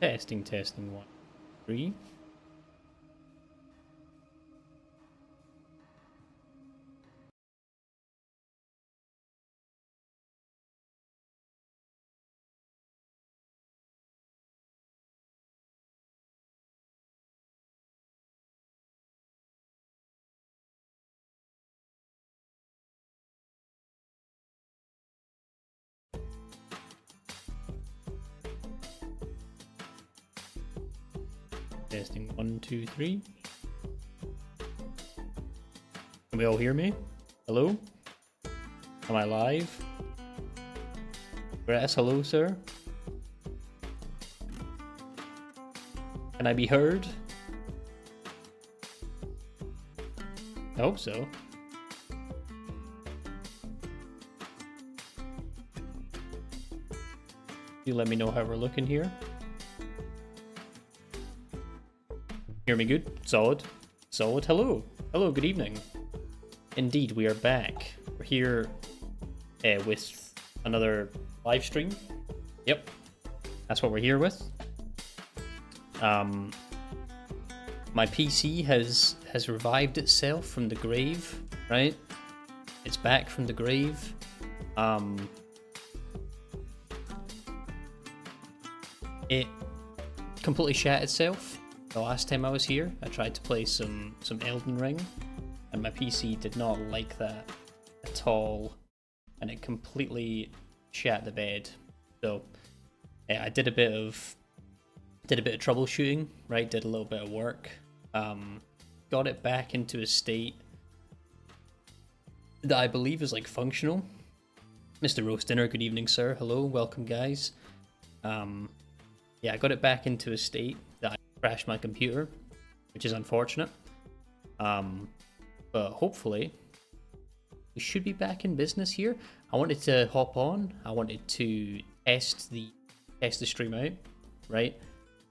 Testing, testing, 1, 3. Testing 1, 2, 3. Can we all hear me? Hello? Am I live? Grass, hello, sir? Can I be heard? I hope so. You let me know how we're looking here. Hear me good? Solid. Solid. Hello. Hello, good evening. Indeed, we are back. We're here with another live stream. Yep. That's what we're here with. My PC has revived itself from the grave, right? It's back from the grave. It completely shat itself. The last time I was here, I tried to play some Elden Ring, and my PC did not like that at all, and it completely shat the bed. So I did a bit of troubleshooting, right? Did a little bit of work, got it back into a state that I believe is like functional. Mr. Roast Dinner, good evening, sir. Hello, welcome, guys. Yeah, I got it back into a state that I crashed my computer, which is unfortunate. But hopefully we should be back in business here. I wanted to hop on. I wanted to test the stream out, right?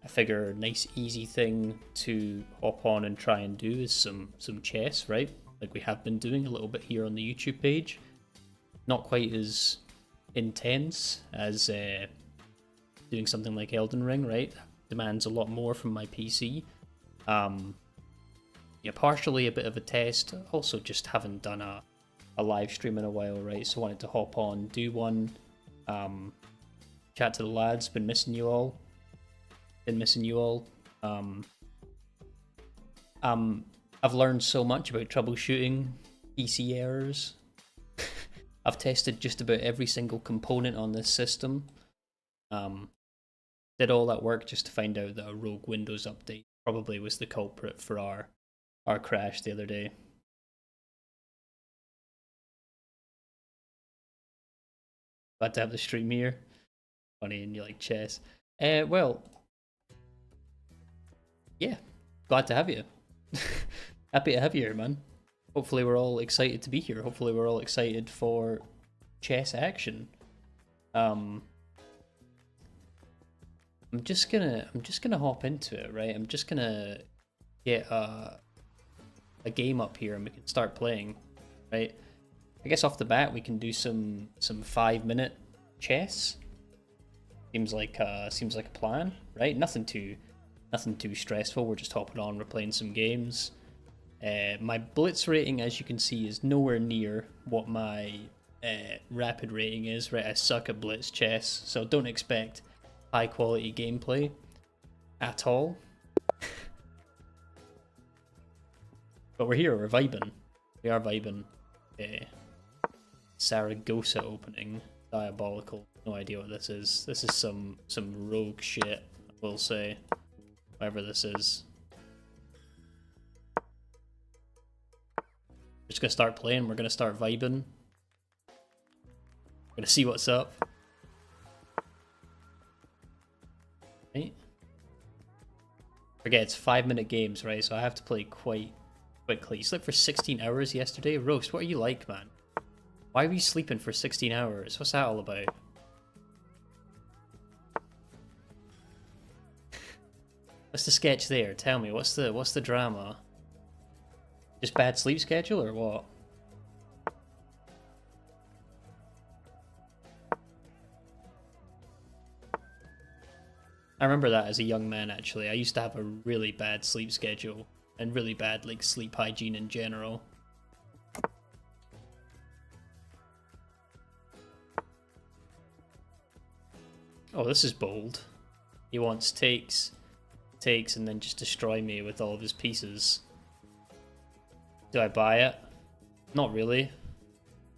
I figure a nice easy thing to hop on and try and do is some chess, right? Like we have been doing a little bit here on the YouTube page. Not quite as intense as doing something like Elden Ring, right? Demands a lot more from my PC. Yeah, partially a bit of a test. Also, just haven't done a live stream in a while, right? So wanted to hop on, do one, chat to the lads. Been missing you all. I've learned so much about troubleshooting PC errors. I've tested just about every single component on this system. Did all that work just to find out that a rogue Windows update probably was the culprit for our crash the other day. Glad to have the stream here. Funny, and you like chess. Well, yeah, glad to have you. Happy to have you here, man. Hopefully we're all excited to be here. Hopefully we're all excited for chess action. I'm just gonna hop into it, right? I'm just gonna get a game up here and we can start playing, right? I guess off the bat we can do some 5-minute chess. Seems like a plan, right? Nothing too stressful. We're just hopping on. We're playing some games. My blitz rating, as you can see, is nowhere near what my rapid rating is, right? I suck at blitz chess, so don't expect high quality gameplay at all. But we're here, we're vibing. We are vibing. Saragossa opening. Diabolical. No idea what this is. This is some rogue shit, I will say. Whatever this is. Just gonna start playing, we're gonna start vibing. We're gonna see what's up. Right? Forget it's 5-minute games, right? So I have to play quite quickly. You slept for 16 hours yesterday? Roast, what are you like, man? Why were you sleeping for 16 hours? What's that all about? What's the sketch there? Tell me, what's the drama? Just bad sleep schedule or what? I remember that as a young man, actually. I used to have a really bad sleep schedule and really bad like sleep hygiene in general. Oh, this is bold. He wants takes, and then just destroy me with all of his pieces. Do I buy it? Not really.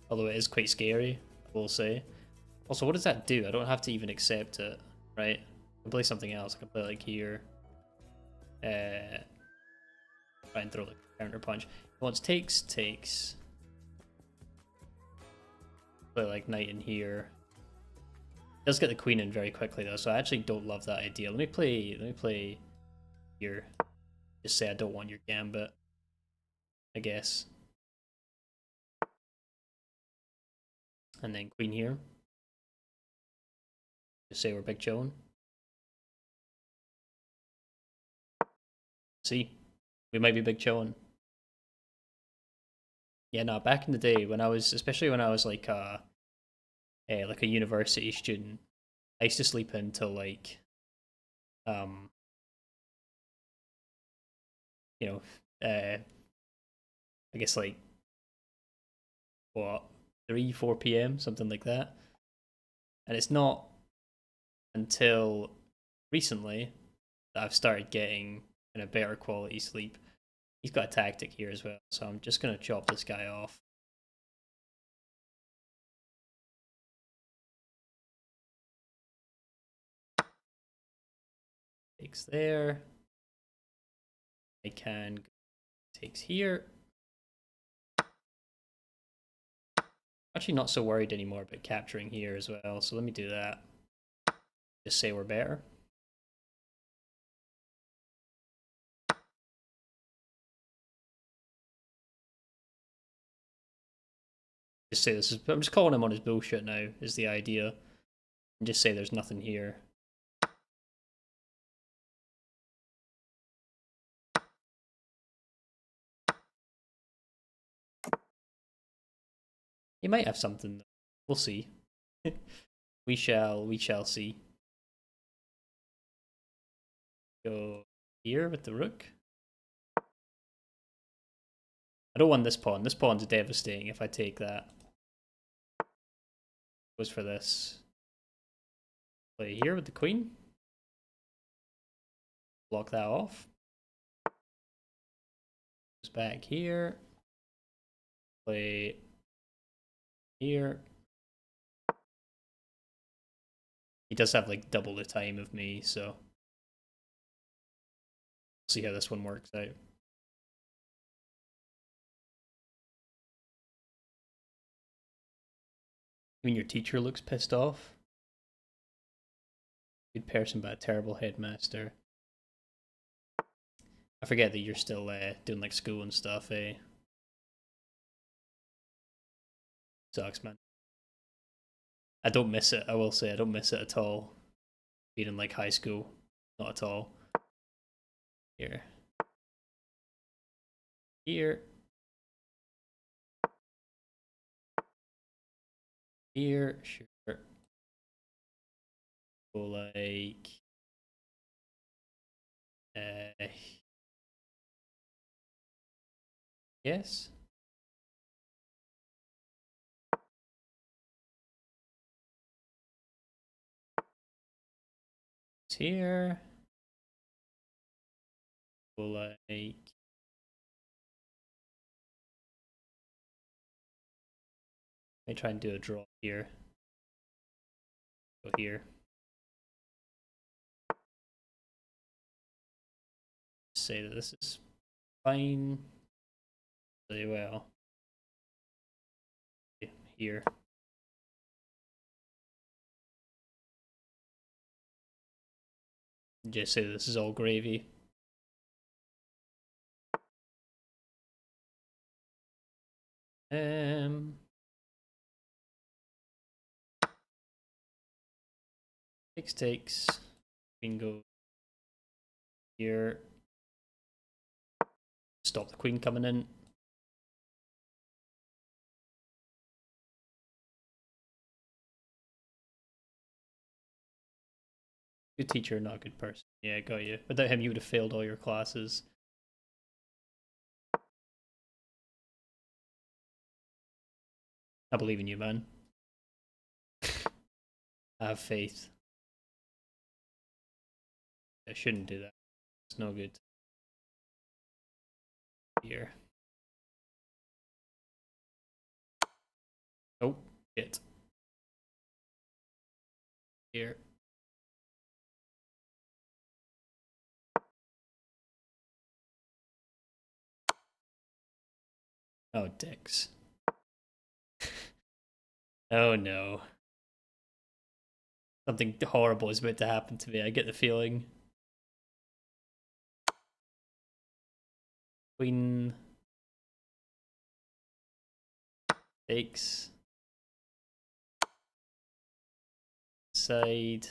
Although it is quite scary, I will say. Also, what does that do? I don't have to even accept it, right? I can play something else. I can play like here. Try and throw like a counter punch. He wants takes. Play like knight in here. Does get the queen in very quickly though, so I actually don't love that idea. Let me play here. Just say I don't want your gambit, I guess. And then queen here. Just say we're big chillin'. See, we might be big chillin'. Yeah, no, back in the day when I was, especially when I was like a university student, I used to sleep until like, you know, I guess like what 3-4 p.m. something like that, and it's not until recently that I've started getting kind of better quality sleep. He's got a tactic here as well, so I'm just gonna chop this guy off. Takes there. I can go takes here. Actually not so worried anymore about capturing here as well, so let me do that. Just say we're better. Just say this is, I'm just calling him on his bullshit now, is the idea. And just say there's nothing here. He might have something though. We'll see. we shall see. Go here with the rook. I don't want this pawn. This pawn's devastating if I take that. Goes for this. Play here with the queen. Block that off. Goes back here. Play here. He does have like double the time of me, so we'll see how this one works out. I mean, your teacher looks pissed off. Good person, but a terrible headmaster. I forget that you're still doing like school and stuff, eh? Sucks, man. I don't miss it. I will say I don't miss it at all. Being in like high school, not at all. Here, here, here. Sure. Go like, yes. It's here. Go like. Let me try and do a draw here. Go here. Say that this is fine. Really well. Here. Just say this is all gravy. Takes. Queen go here. Stop the queen coming in. Good teacher, not a good person. Yeah, got you. Without him, you would have failed all your classes. I believe in you, man. I have faith. I shouldn't do that. It's no good. Here. Oh, shit. Here. Oh, dicks. Oh no. Something horrible is about to happen to me. I get the feeling. Queen takes side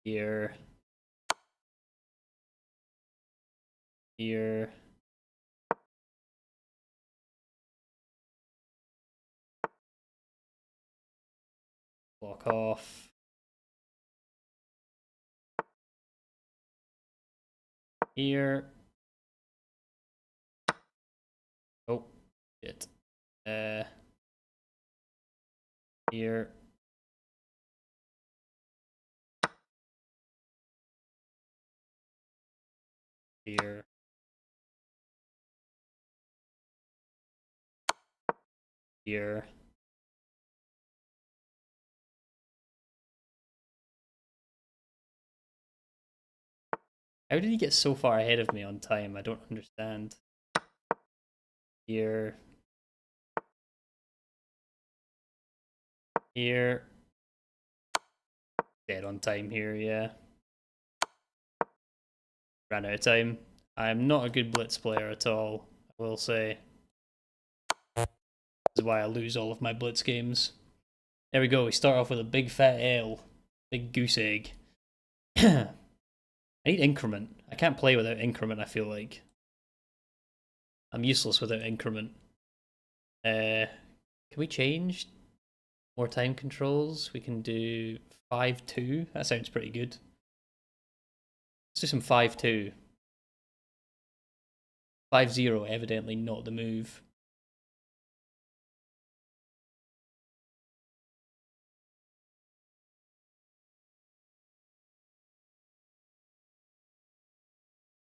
here, here, block off, here. Oh, shit. Here. Here. Here. How did he get so far ahead of me on time? I don't understand. Here. Here. Dead on time here, yeah. Ran out of time. I'm not a good blitz player at all, I will say. This is why I lose all of my blitz games. There we go, we start off with a big fat L. Big goose egg. I need increment. I can't play without increment, I feel like. I'm useless without increment. Can we change more time controls? We can do 5-2. That sounds pretty good. Let's do some 5-2. 5-0, evidently not the move.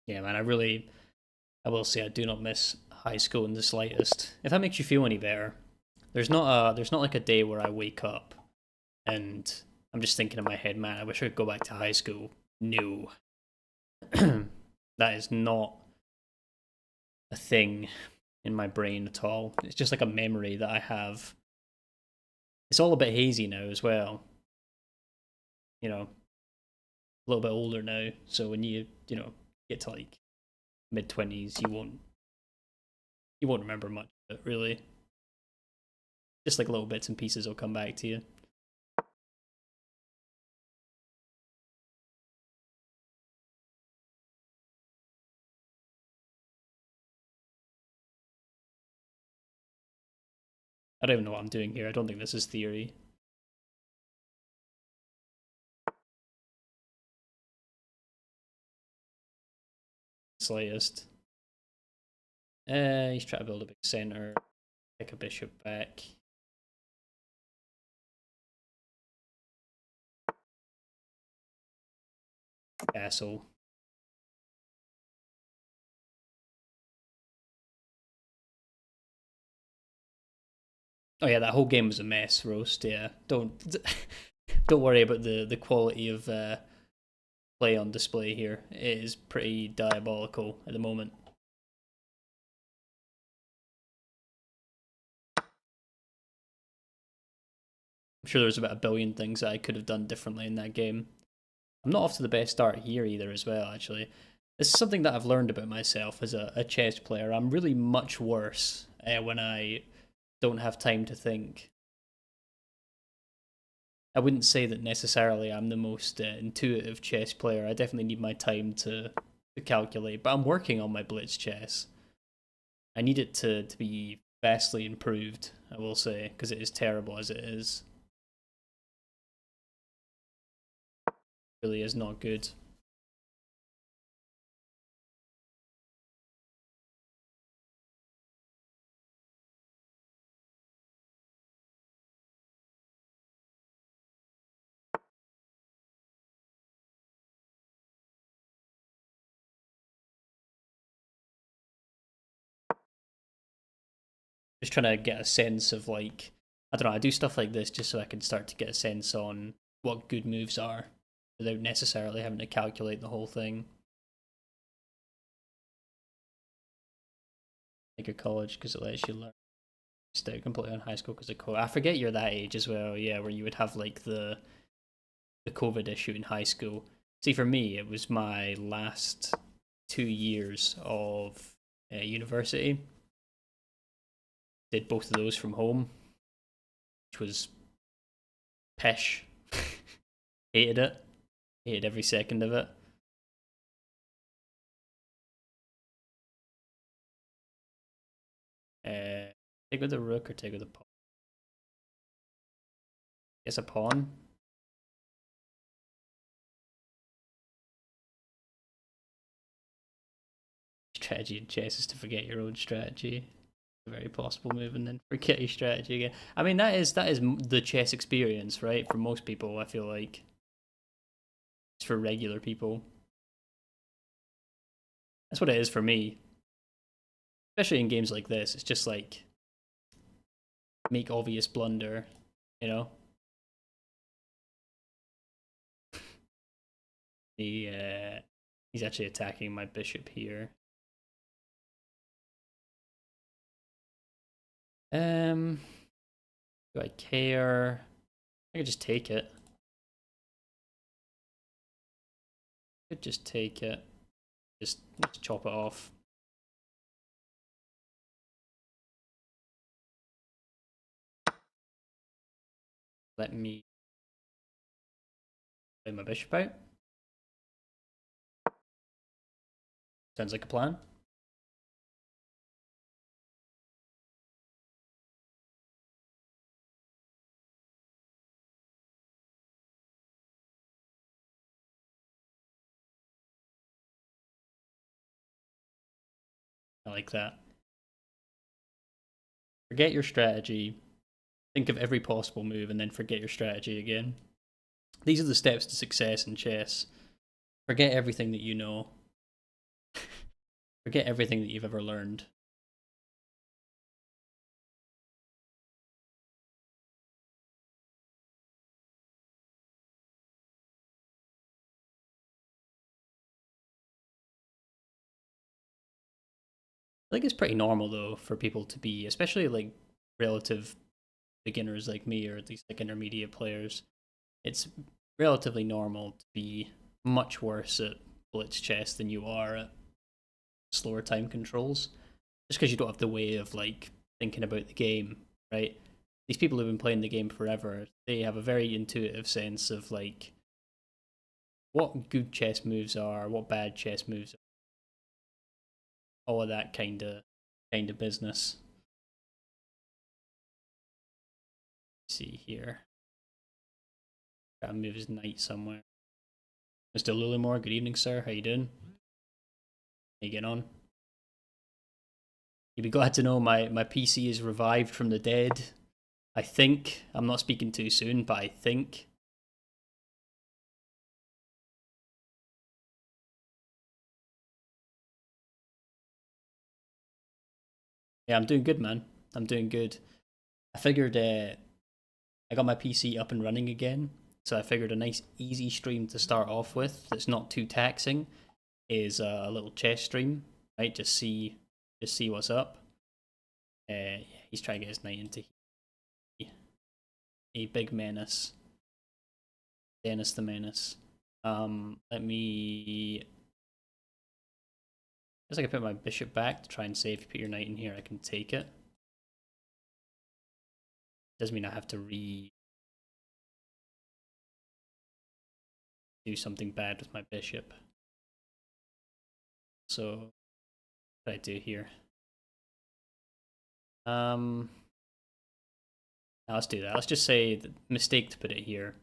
Yeah, man, I will say I do not miss high school in the slightest. If that makes you feel any better, there's not like a day where I wake up and I'm just thinking in my head, man, I wish I could go back to high school. No. That is not a thing in my brain at all. It's just like a memory that I have. It's all a bit hazy now as well. You know, a little bit older now, so when you get to like mid-20s, you won't remember much of it, really. Just like little bits and pieces will come back to you. I don't even know what I'm doing here. I don't think this is theory. Slightest. He's trying to build a big center. Pick a bishop back. Castle. Oh yeah, that whole game was a mess, Roast. Yeah, don't worry about the quality of play on display here. It is pretty diabolical at the moment. I'm sure there's about a billion things that I could have done differently in that game. I'm not off to the best start here either as well, actually. This is something that I've learned about myself as a chess player. I'm really much worse when I don't have time to think. I wouldn't say that necessarily I'm the most intuitive chess player. I definitely need my time to calculate, but I'm working on my blitz chess. I need it to be vastly improved, I will say, because it is terrible as it is. really is not good. Just trying to get a sense of like, I don't know, I do stuff like this just so I can start to get a sense on what good moves are without necessarily having to calculate the whole thing. Like a college because it lets you learn. Stay completely on high school because of COVID. I forget you're that age as well, yeah, where you would have like the COVID issue in high school. See, for me, it was my last 2 years of university. Did both of those from home, which was pish. Hated it. Hated every second of it. Take with the rook or take with the pawn? Guess a pawn. Strategy in chess is to forget your own strategy. A very possible move, and then forget your strategy again. I mean, that is the chess experience, right? For most people, I feel like it's for regular people. That's what it is for me. Especially in games like this, it's just like make obvious blunder, you know. He's actually attacking my bishop here. Do I care? I could just take it. Could just take it. Just chop it off. Let me play my bishop out. Sounds like a plan. I like that. Forget your strategy. Think of every possible move and then forget your strategy again. These are the steps to success in chess. Forget everything that you know. Forget everything that you've ever learned. I think it's pretty normal though for people to be, especially like relative beginners like me, or at least like intermediate players. It's relatively normal to be much worse at blitz chess than you are at slower time controls, just because you don't have the way of like thinking about the game, right? These people who've been playing the game forever, they have a very intuitive sense of like what good chess moves are, what bad chess moves are, all of that kind of business. Let's see here. Gotta move his knight somewhere. Mr. Lullimore, good evening, sir. How you doing? How you getting on? You'd be glad to know my PC is revived from the dead. I think. I'm not speaking too soon, but I think. Yeah, I'm doing good, man. I'm doing good. I figured I got my PC up and running again, so I figured a nice easy stream to start off with that's not too taxing is a little chess stream, right? Just see what's up. Yeah, he's trying to get his knight into a big menace. Dennis the Menace. Let me. I guess I can put my bishop back to try and say if you put your knight in here, I can take it. Doesn't mean I have to do something bad with my bishop. So, what do I do here? Now let's do that. Let's just say the mistake to put it here.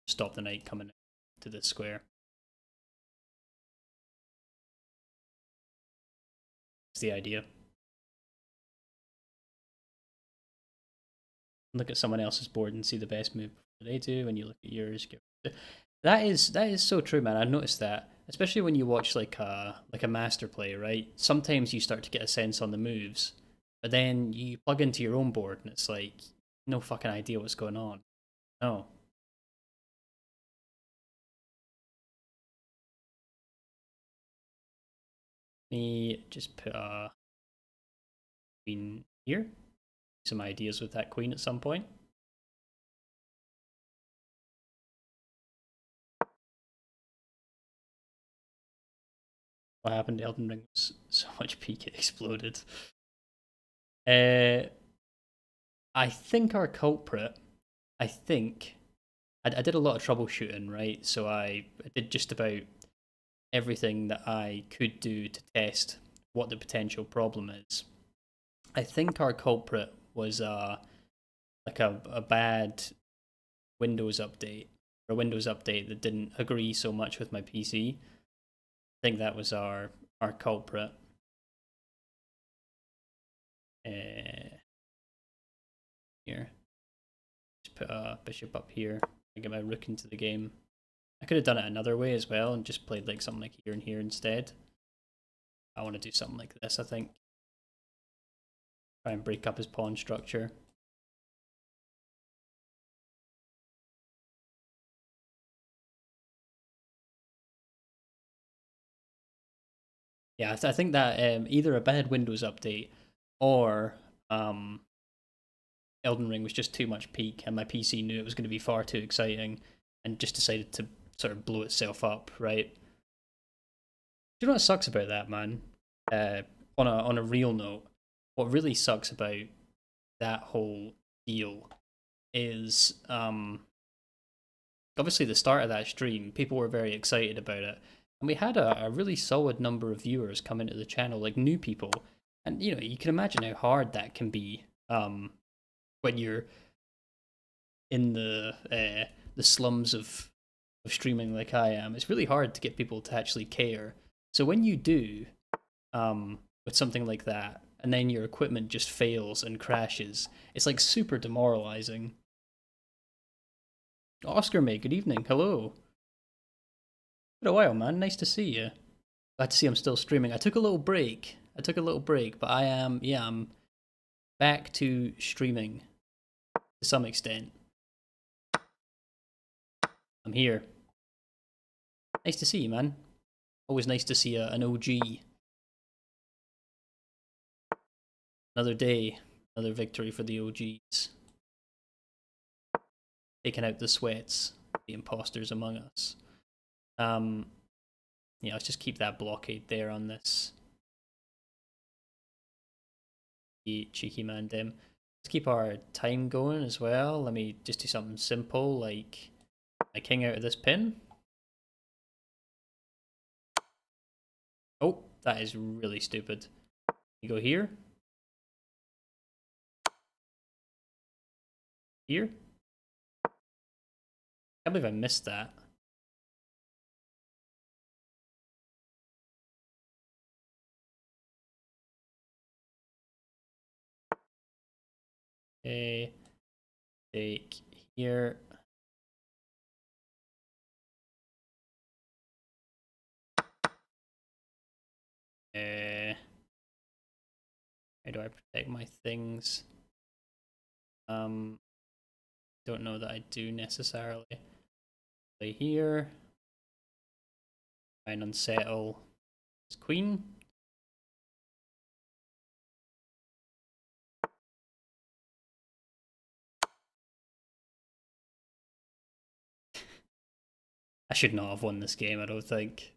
Stop the knight coming out. to this square. That's the idea. Look at someone else's board and see the best move they do, and you look at yours. That is so true, man. I noticed that, especially when you watch like a master play, right? Sometimes you start to get a sense on the moves, but then you plug into your own board and it's like no fucking idea what's going on. No. Me just put a queen here. Some ideas with that queen at some point. What happened to Elden Ring was so much peak it exploded. I think our culprit, I did a lot of troubleshooting, right? So I did just about everything that I could do to test what the potential problem is. I think our culprit was like a bad Windows update, or a Windows update that didn't agree so much with my PC. I think that was our culprit. Here, just put a bishop up here and get my rook into the game. I could have done it another way as well and just played like something like here and here instead. I want to do something like this, I think. Try and break up his pawn structure. Yeah, I think that either a bad Windows update or Elden Ring was just too much peak, and my PC knew it was going to be far too exciting and just decided to sort of blow itself up, right? Do you know what sucks about that, man? On a real note, what really sucks about that whole deal is obviously the start of that stream, people were very excited about it. And we had a really solid number of viewers come into the channel, like new people. And you know, you can imagine how hard that can be when you're in the slums of streaming like I am. It's really hard to get people to actually care. So when you do with something like that, and then your equipment just fails and crashes, it's like super demoralizing. Oscar May, good evening. Hello. Been a while, man. Nice to see you. Glad to see I'm still streaming. I took a little break. But I'm back to streaming to some extent. I'm here. Nice to see you, man. Always nice to see an OG. Another day, another victory for the OGs. Taking out the sweats, the imposters among us. Yeah, let's just keep that blockade there on this. The cheeky man dim. Let's keep our time going as well. Let me just do something simple like my king out of this pin. Oh, that is really stupid. You go here. Here. I can't believe I missed that. Okay. Take here. How do I protect my things? Don't know that I do necessarily. Play here. Try and unsettle his queen. I should not have won this game, I don't think.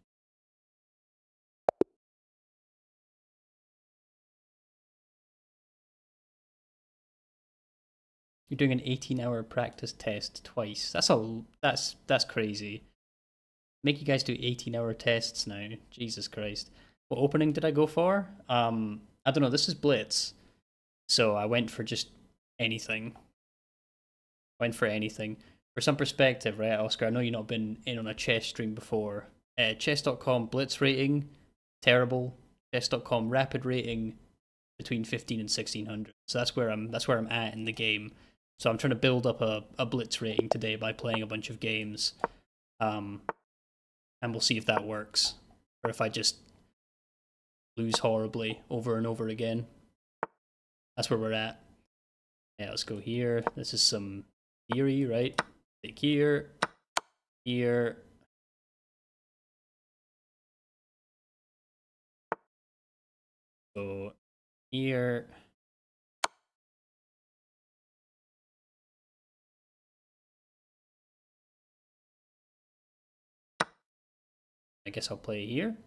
You're doing an 18-hour practice test twice. That's crazy. Make you guys do 18-hour tests now. Jesus Christ. What opening did I go for? I don't know. This is Blitz. So I went for just anything. For for some perspective, right, Oscar, I know you've not been in on a chess stream before. Chess.com blitz rating, terrible. Chess.com rapid rating, between 15 and 1600. So that's where I'm at in the game. So I'm trying to build up a blitz rating today by playing a bunch of games. And we'll see if that works. Or if I just lose horribly over and over again. That's where we're at. Yeah, let's go here. This is some theory, right? Take here, here. Go here. I guess I'll play here.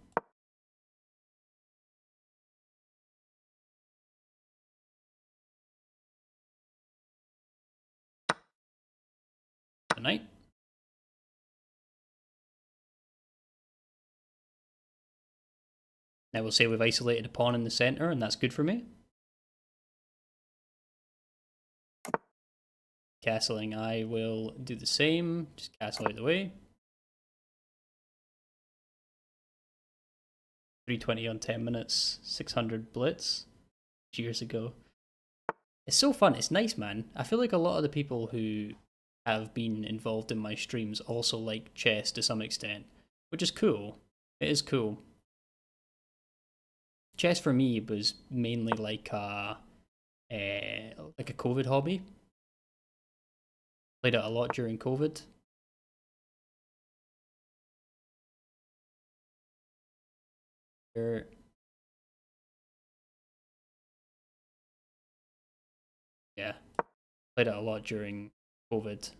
Knight. Now we'll say we've isolated a pawn in the center, and that's good for me. Castling, I will do the same. Just castle out the way. 320 on 10 minutes, 600 blitz years ago. It's so fun. It's nice, man. I feel like a lot of the people who have been involved in my streams also like chess to some extent, which is cool. It is cool. Chess for me was mainly like a COVID hobby. Played it a lot during COVID. Here. Yeah, played it a lot during COVID.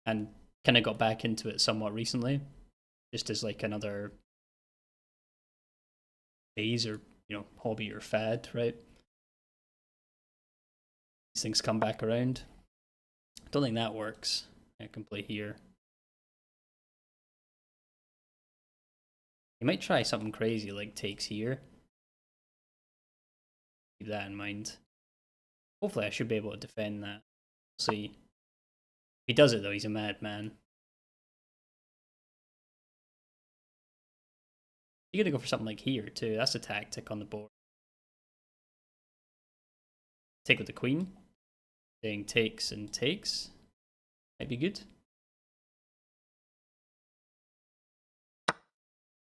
And kind of got back into it somewhat recently, just as like another phase or, hobby or fad, right? These things come back around. I don't think that works. I can play here. You might try something crazy like takes here. Keep that in mind. Hopefully I should be able to defend that. We'll see. If he does it though, he's a madman. You're gonna go for something like here too. That's a tactic on the board. Take with the queen. Saying takes and takes. Might be good.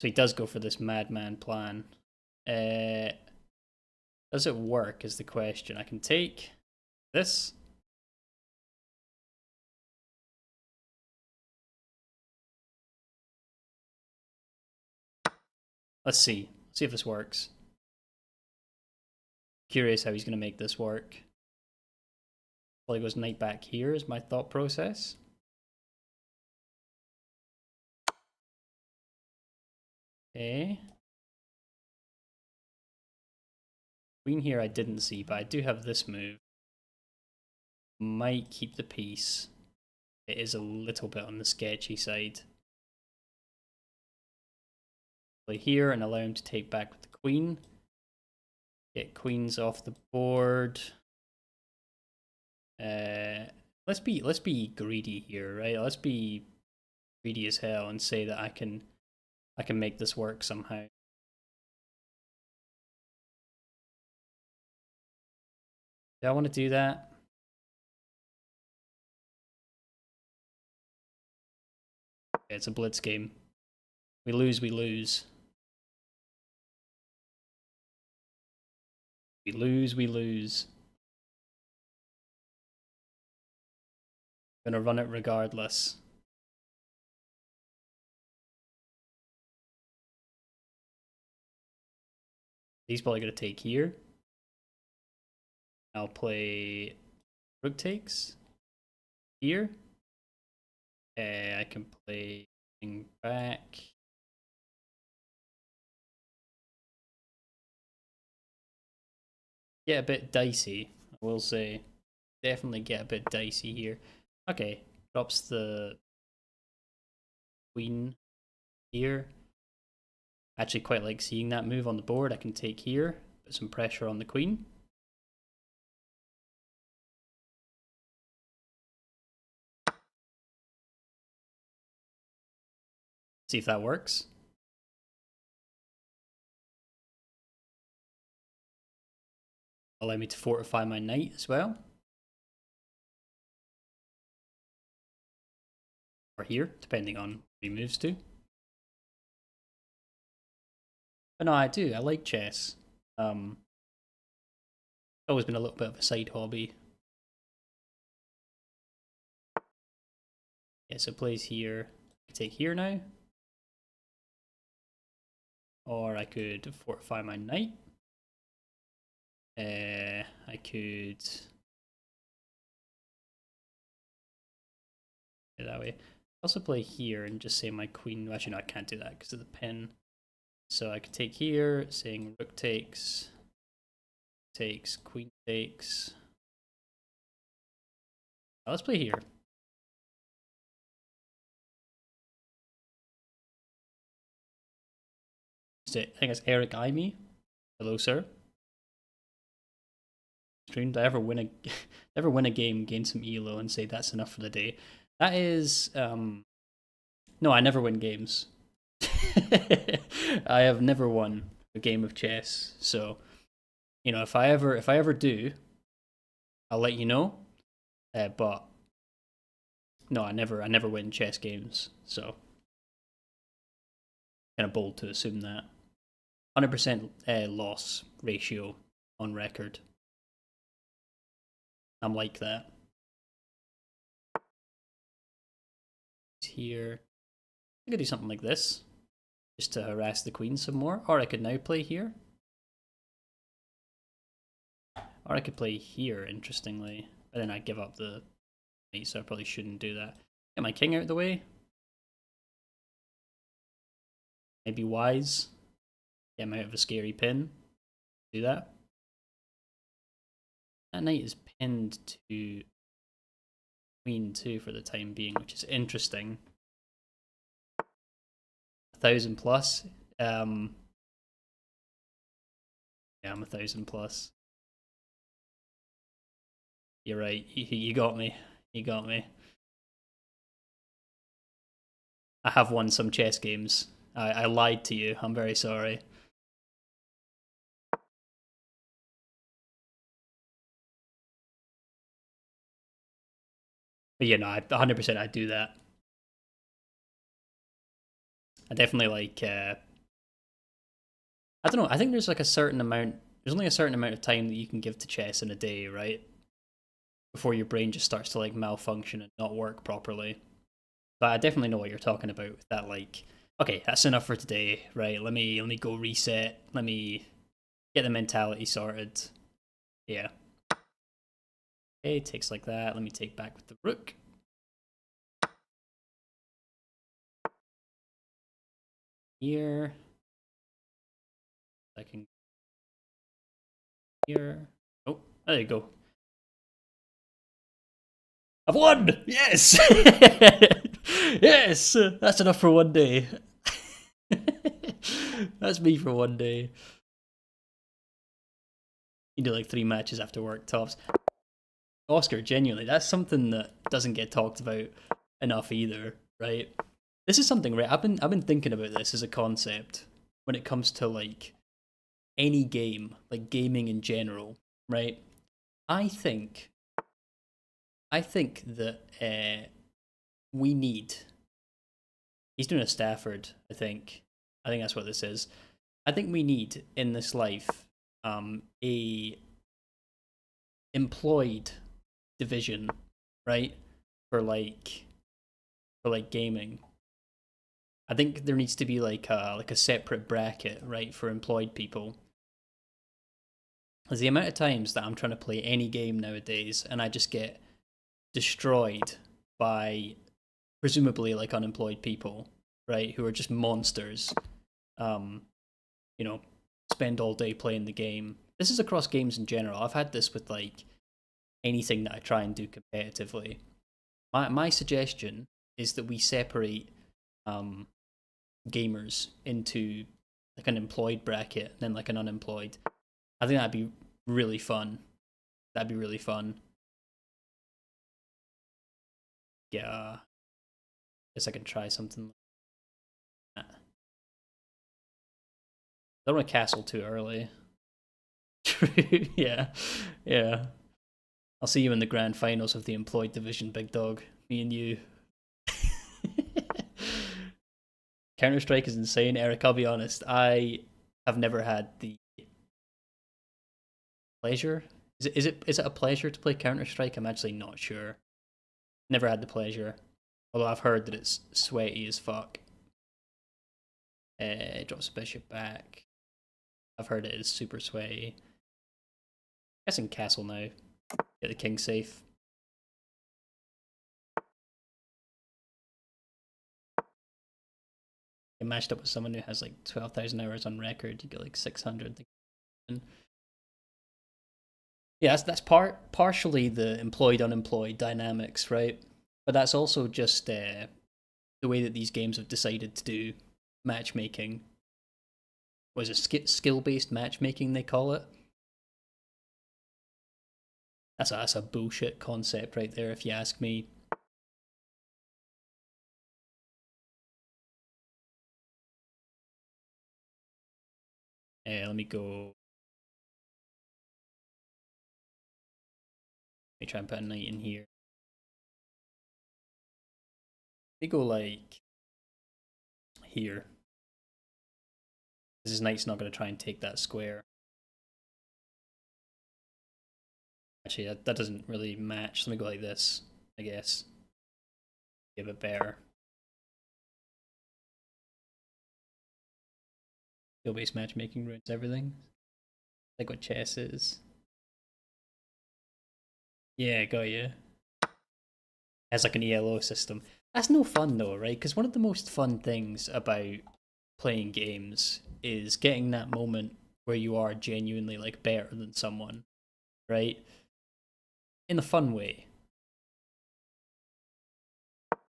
So he does go for this madman plan. Does it work is the question. I can take this. Let's see. See if this works. Curious how he's going to make this work. Well, he goes knight back here is my thought process. Okay. Queen here I didn't see, but I do have this move. Might keep the piece. It is a little bit on the sketchy side. Play here and allow him to take back with the queen. Get queens off the board. Let's be greedy here, right? Let's be greedy as hell and say that I can make this work somehow. Do I want to do that? Okay, it's a blitz game. We lose, we lose. We lose, we lose. I'm gonna run it regardless. He's probably gonna take here. I'll play rook takes here. I can play back. Get a bit dicey, I will say. Definitely get a bit dicey here. Okay, drops the queen here. Actually quite like seeing that move on the board. I can take here, put some pressure on the queen. See if that works. Allow me to fortify my knight as well. Or here, depending on what he moves to. But no, I do. I like chess. Always been a little bit of a side hobby. Yeah, so plays here. I could take here now. Or I could fortify my knight. I could go that way. Also play here and just say my queen. Actually, no, I can't do that because of the pin. So I could take here, saying rook takes, queen takes. Now let's play here. I think it's Eric Imy. Hello, sir. Streamed. I ever win a game, gain some elo, and say that's enough for the day. That is no, I never win games. I have never won a game of chess. So, you know, if I ever do, I'll let you know. But no, I never win chess games. So, kind of bold to assume that. 100% loss ratio on record. I'm like that. Here, I could do something like this, just to harass the queen some more. Or I could now play here. Or I could play here, interestingly. But then I'd give up the knight, so I probably shouldn't do that. Get my king out of the way. Maybe wise. Get him out of a scary pin. Do that. That knight is pinned to queen 2 for the time being, which is interesting. 1,000 plus. Yeah, I'm 1,000 plus. You're right. You got me. You got me. I have won some chess games. I lied to you. I'm very sorry. But yeah, no, 100% I do that. I definitely like. I don't know. I think there's like a certain amount. There's only a certain amount of time that you can give to chess in a day, right? Before your brain just starts to like malfunction and not work properly. But I definitely know what you're talking about with that. Like, okay, that's enough for today, right? Let me go reset. Let me get the mentality sorted. Yeah. Okay, takes like that. Let me take back with the rook. Here. I can. Here. Oh, there you go. I've won! Yes! Yes! That's enough for one day. That's me for one day. You do like 3 matches after work, tops. Oscar, genuinely, that's something that doesn't get talked about enough either, right? This is something, right? I've been thinking about this as a concept when it comes to like any game, like gaming in general, right? I think that we need. He's doing a Stafford, I think. I think that's what this is. I think we need in this life a employed division, right? For like gaming. I think there needs to be like a separate bracket, right, for employed people. Because the amount of times that I'm trying to play any game nowadays and I just get destroyed by presumably like unemployed people, right, who are just monsters. You know, spend all day playing the game. This is across games in general. I've had this with like anything that I try and do competitively. My suggestion is that we separate gamers into like an employed bracket and then like an unemployed. I think that'd be really fun. That'd be really fun. Yeah. Guess I can try something don't want to castle too early. Yeah, yeah. I'll see you in the grand finals of the employed division, big dog. Me and you. Counter Strike is insane, Eric. I'll be honest. I have never had the pleasure. Is it a pleasure to play Counter Strike? I'm actually not sure. Never had the pleasure. Although I've heard that it's sweaty as fuck. Drops a bishop back. I've heard it is super sweaty. Guessing castle now. Get the king safe. Get matched up with someone who has like 12,000 hours on record. You get like 600. Yeah, that's partially the employed unemployed dynamics, right? But that's also just the way that these games have decided to do matchmaking. Was it skill based matchmaking they call it? That's a bullshit concept right there, if you ask me. Let me go. Let me try and put a knight in here. Let me go like here. Because his knight's not going to try and take that square. Actually, that doesn't really match. Let me go like this, I guess. Give it better. Skill-based matchmaking ruins everything. Like what chess is. Yeah, got you. Has like an ELO system. That's no fun though, right? Because one of the most fun things about playing games is getting that moment where you are genuinely like better than someone, right? In a fun way.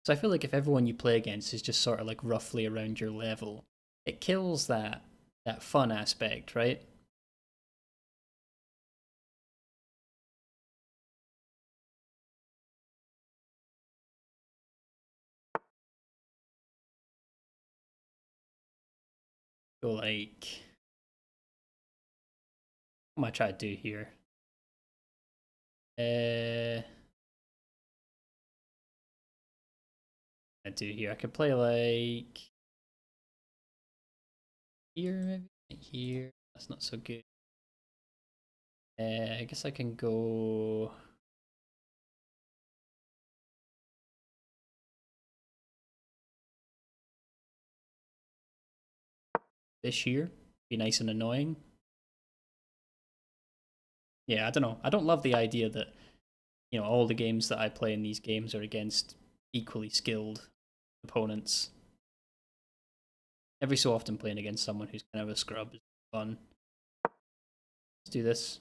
So I feel like if everyone you play against is just sort of like roughly around your level, it kills that fun aspect, right? So like, what am I trying to do here? I do here. I could play like here, maybe here. That's not so good. I guess I can go. This year. Be nice and annoying. Yeah, I don't know. I don't love the idea that, all the games that I play in these games are against equally skilled opponents. Every so often playing against someone who's kind of a scrub is fun. Let's do this.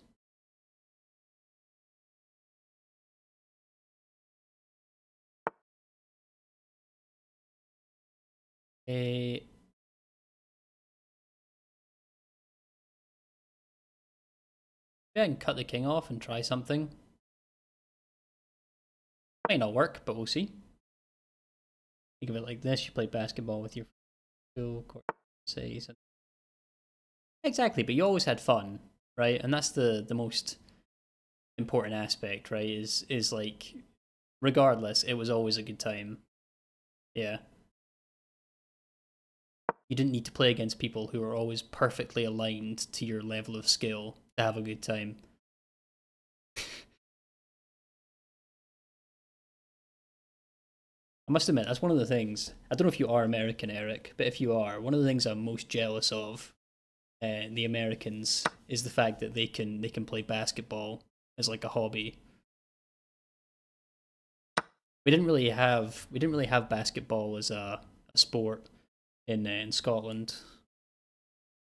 Maybe I can cut the king off and try something. Might not work, but we'll see. Think of it like this: you play basketball with your school court, say. Exactly, but you always had fun, right? And that's the most important aspect, right? Is like, regardless, it was always a good time. Yeah. You didn't need to play against people who were always perfectly aligned to your level of skill to have a good time. I must admit, that's one of the things. I don't know if you are American, Eric, but if you are, one of the things I'm most jealous of the Americans is the fact that they can play basketball as like a hobby. We didn't really have basketball as a sport in Scotland.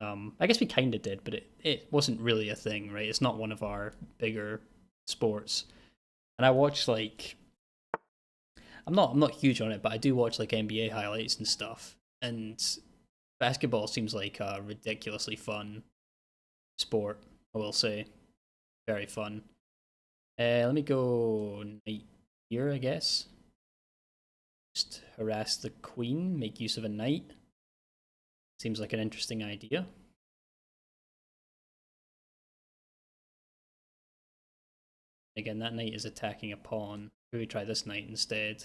I guess we kind of did, but it wasn't really a thing, right? It's not one of our bigger sports. And I watch like I'm not huge on it, but I do watch like NBA highlights and stuff. And basketball seems like a ridiculously fun sport. I will say, very fun. Let me go knight here, I guess. Just harass the queen, make use of a knight. Seems like an interesting idea. Again, that knight is attacking a pawn. Maybe we try this knight instead.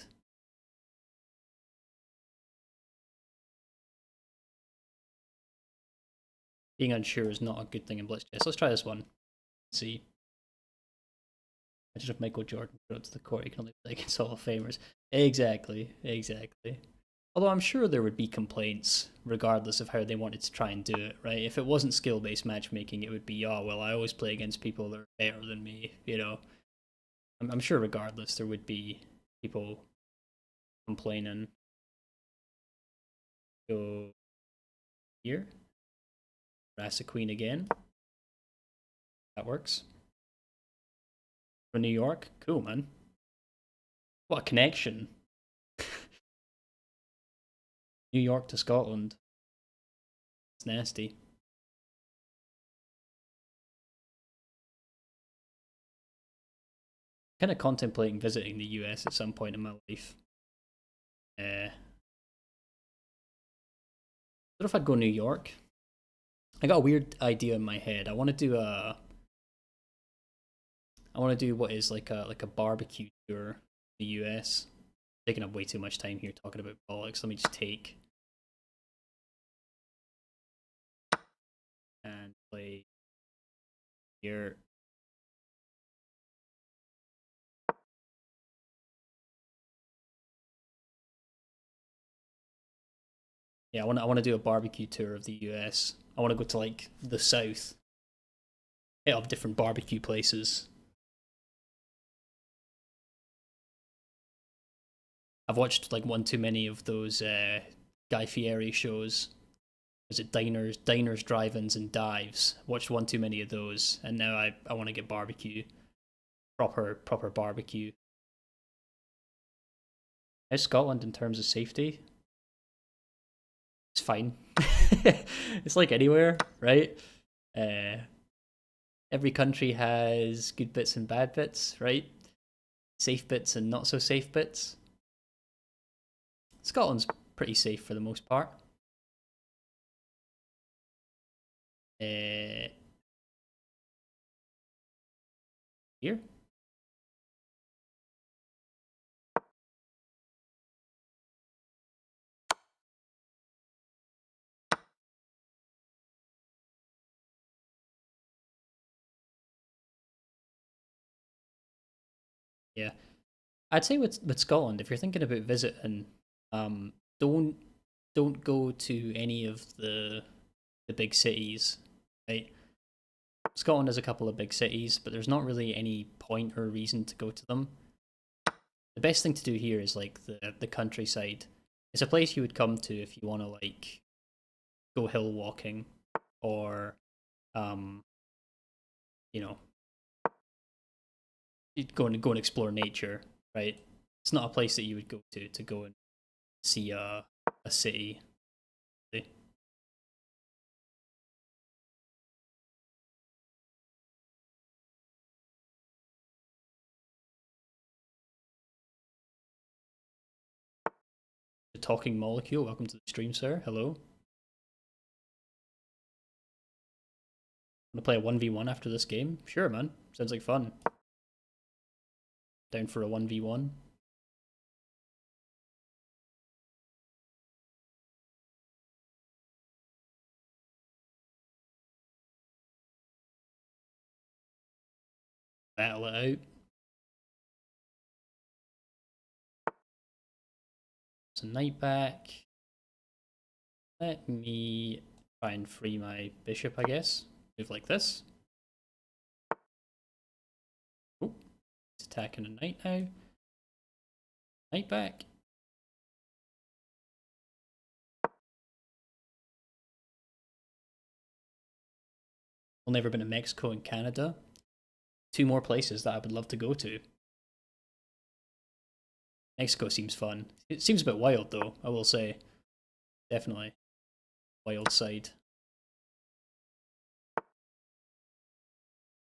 Being unsure is not a good thing in blitz chess. Let's try this one. Let's see. Imagine if Michael Jordan showed up to the court, he can only play against Hall of Famers. Exactly, exactly. Although I'm sure there would be complaints, regardless of how they wanted to try and do it, right? If it wasn't skill-based matchmaking, it would be, oh, well, I always play against people that are better than me, you know? I'm sure regardless, there would be people complaining. Go here. Harass the queen again. That works. From New York? Cool, man. What a connection. New York to Scotland. It's nasty. Kind of contemplating visiting the US at some point in my life. I don't know if I'd go New York. I got a weird idea in my head. I want to do what is like a barbecue tour in the US. Taking up way too much time here talking about politics. Let me just take and play here. Yeah, I want to do a barbecue tour of the US. I want to go to like the South. Hit up different barbecue places. I've watched like one too many of those Guy Fieri shows. Is it diners, drive-ins, and dives? Watched one too many of those, and now I want to get barbecue, proper barbecue. How's Scotland in terms of safety? It's fine. It's like anywhere, right? Uh, every country has good bits and bad bits, right? Safe bits and not so safe bits. Scotland's pretty safe for the most part. Here. Yeah. I'd say with Scotland, if you're thinking about visiting, um, don't don't go to any of the big cities, right? Scotland has a couple of big cities, but there's not really any point or reason to go to them. The best thing to do here is like the countryside. It's a place you would come to if you want to like go hill walking or um you know you'd go and explore nature, right? It's not a place that you would go to go and see a city. The talking molecule, welcome to the stream, sir. Hello. Want to play a 1v1 after this game? Sure, man. Sounds like fun. Down for a 1v1. Battle it out. So knight back. Let me try and free my bishop, I guess. Move like this. Oh, he's attacking a knight now. Knight back. I've never been to Mexico and Canada. Two more places that I would love to go to. Mexico seems fun. It seems a bit wild though, I will say. Definitely. Wild side.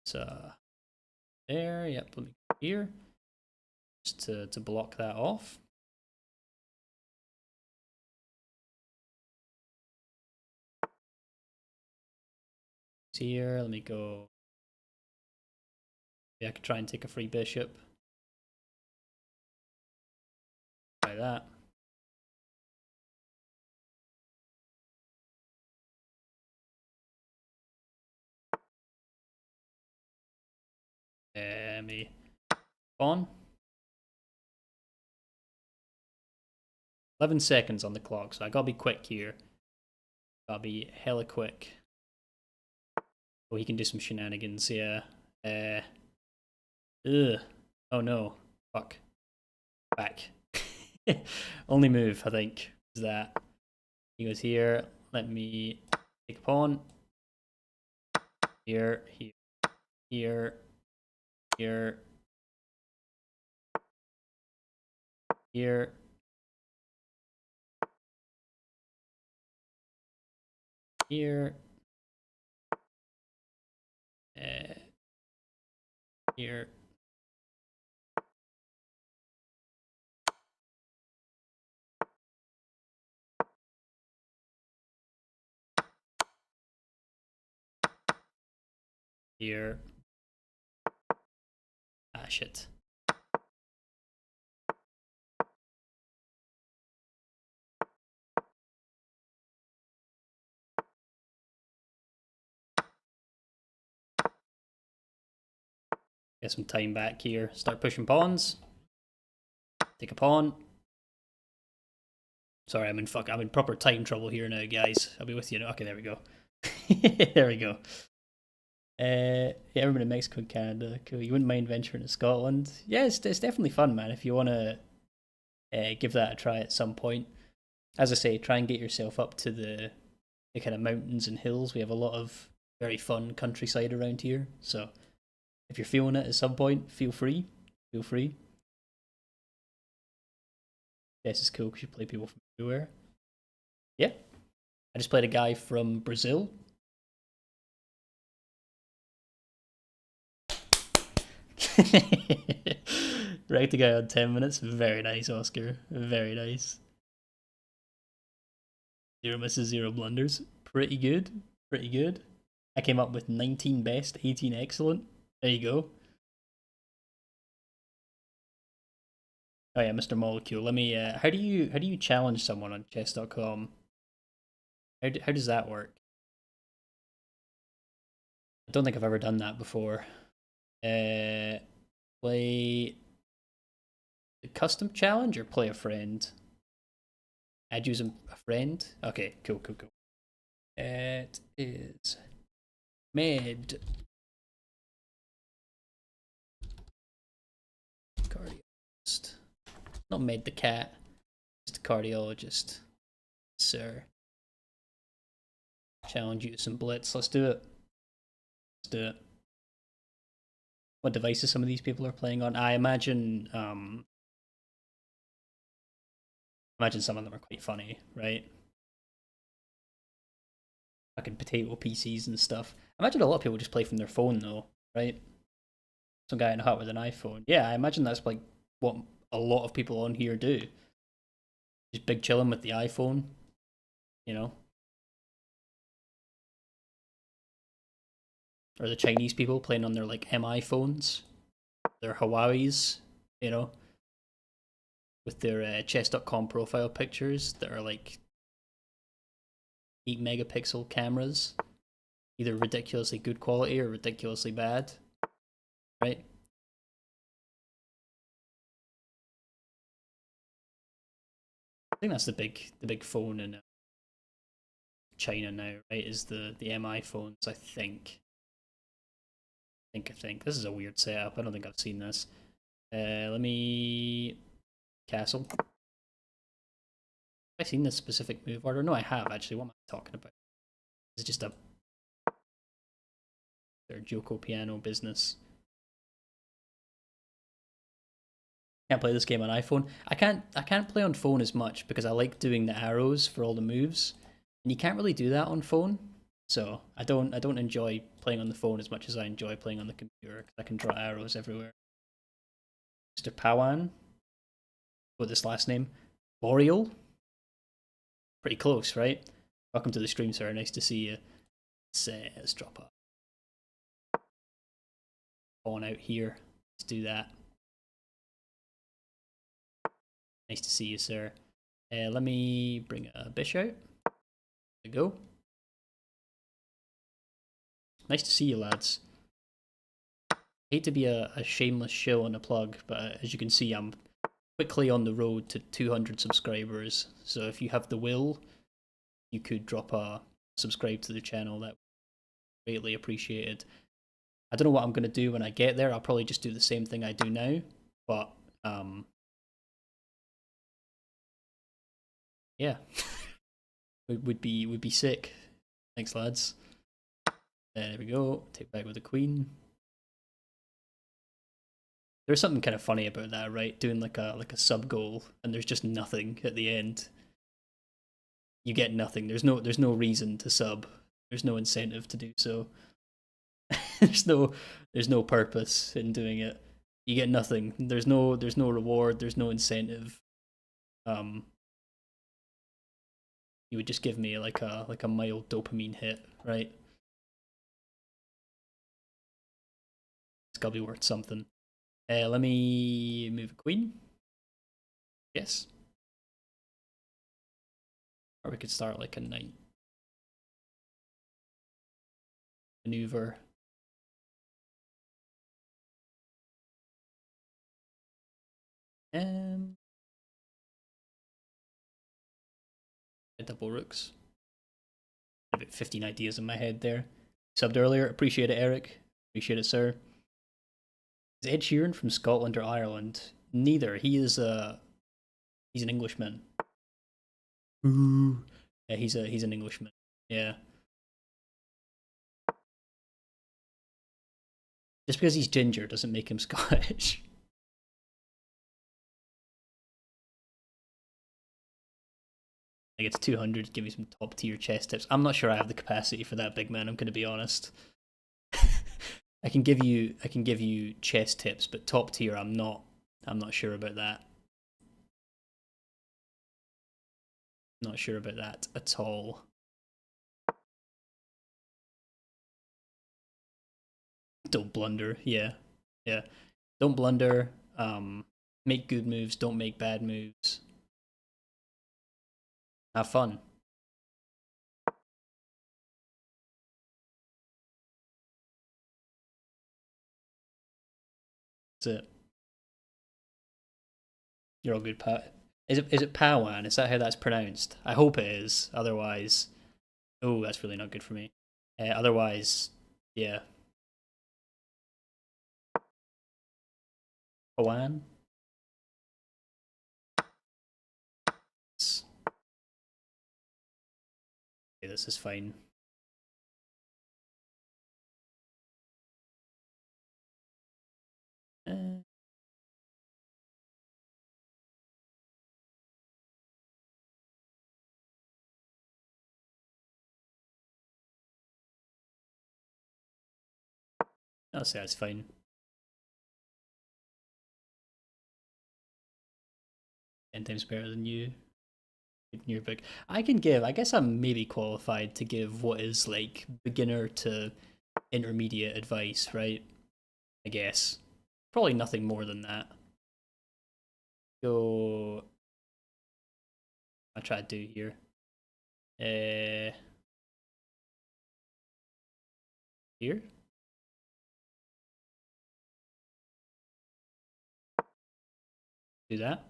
So there, yep, let me go here. Just to block that off. Here, let me go Yeah, I could try and take a free bishop. Try that. Me pawn. 11 seconds on the clock, so I gotta be quick here. Gotta be hella quick. Oh, he can do some shenanigans, yeah. Ugh. Oh no. Fuck. Back. Only move, I think, is that. He goes here. Let me take a pawn. Here, here, here, here, here. Here. Here. Here. Ah, shit. Get some time back here. Start pushing pawns. Take a pawn. Sorry, I'm in proper time trouble here now, guys. I'll be with you now. Okay, there we go. There we go. Yeah, everyone in Mexico and Canada. Cool. You wouldn't mind venturing to Scotland? Yeah, it's definitely fun, man. If you want to give that a try at some point. As I say, try and get yourself up to the kind of mountains and hills. We have a lot of very fun countryside around here. So if you're feeling it at some point, feel free. Feel free. This is cool because you play people from everywhere. Yeah. I just played a guy from Brazil. Ranked the guy on 10 minutes. Very nice, Oscar. Very nice. 0 misses, 0 blunders. Pretty good. Pretty good. I came up with 19 best, 18 excellent. There you go. Oh yeah, Mr. Molecule. Let me. How do you challenge someone on chess.com? How does that work? I don't think I've ever done that before. Play a custom challenge or play a friend? Add you as a friend. Okay, cool. It is med cardiologist. Not Med the cat. Just a cardiologist, sir. Challenge you to some blitz. Let's do it. Let's do it. What devices some of these people are playing on? I imagine some of them are quite funny, right? Fucking potato PCs and stuff. I imagine a lot of people just play from their phone though, right? Some guy in a hut with an iPhone. Yeah, I imagine that's like what a lot of people on here do. Just big chilling with the iPhone, you know? Or the Chinese people playing on their like MI phones, their Huawei's, you know, with their chess.com profile pictures that are like 8 megapixel cameras, either ridiculously good quality or ridiculously bad, right? I think that's the big phone in China now, right? Is the MI phones? I think. This is a weird setup. I don't think I've seen this. Let me castle. Have I seen this specific move order? No, I have actually. What am I talking about? It's just their Joko piano business. Can't play this game on iPhone. I can't play on phone as much because I like doing the arrows for all the moves, and you can't really do that on phone. So I don't enjoy playing on the phone as much as I enjoy playing on the computer because I can draw arrows everywhere. Mr. Pawan, what this last name? Boreal? Pretty close, right? Welcome to the stream, sir. Nice to see you. Let's drop up. on out here. Let's do that. Nice to see you, sir. Let me bring a Bish out. There we go. Nice to see you, lads. I hate to be a shameless shill and a plug, but as you can see, I'm quickly on the road to 200 subscribers. So if you have the will, you could drop a subscribe to the channel. That would be greatly appreciated. I don't know what I'm going to do when I get there. I'll probably just do the same thing I do now, but yeah, would be sick. Thanks, lads. There we go. Take back with the queen. There's something kind of funny about that, right? Doing like a sub goal, and there's just nothing at the end. You get nothing. There's no reason to sub. There's no incentive to do so. there's no purpose in doing it. You get nothing. There's no reward. There's no incentive. You would just give me like a mild dopamine hit, right? It's gotta be worth something. Let me move a queen. Yes. Or we could start like a knight. Maneuver. Double rooks. About 15 ideas in my head there. Subbed earlier. Appreciate it, Eric. Appreciate it, sir. Is Ed Sheeran from Scotland or Ireland? Neither. He's an Englishman. Ooh. Yeah, he's an Englishman. Yeah. Just because he's ginger doesn't make him Scottish. Like it's 200. Give me some top tier chess tips. I'm not sure I have the capacity for that, big man. I'm going to be honest. I can give you chess tips, but top tier, I'm not sure about that. Not sure about that at all. Don't blunder. Yeah. Don't blunder. Make good moves. Don't make bad moves. Have fun. That's it. You're all good, Pat. Is it Pawan? Is that how that's pronounced? I hope it is. Otherwise, oh, that's really not good for me. Otherwise, yeah. Pawan. Okay, this is fine. I'll say that's fine. Ten times better than you. In your book, I guess I'm maybe qualified to give what is like beginner to intermediate advice, right? I guess probably nothing more than that. So I'll try to do here. Here. Do that.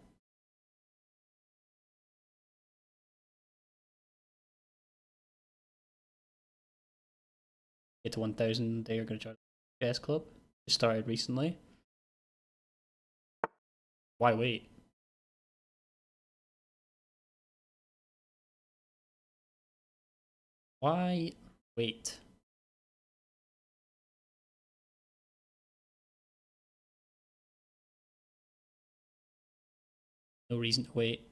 Get to 1,000. They are going to join the chess club. Just started recently. Why wait? Why wait? No reason to wait.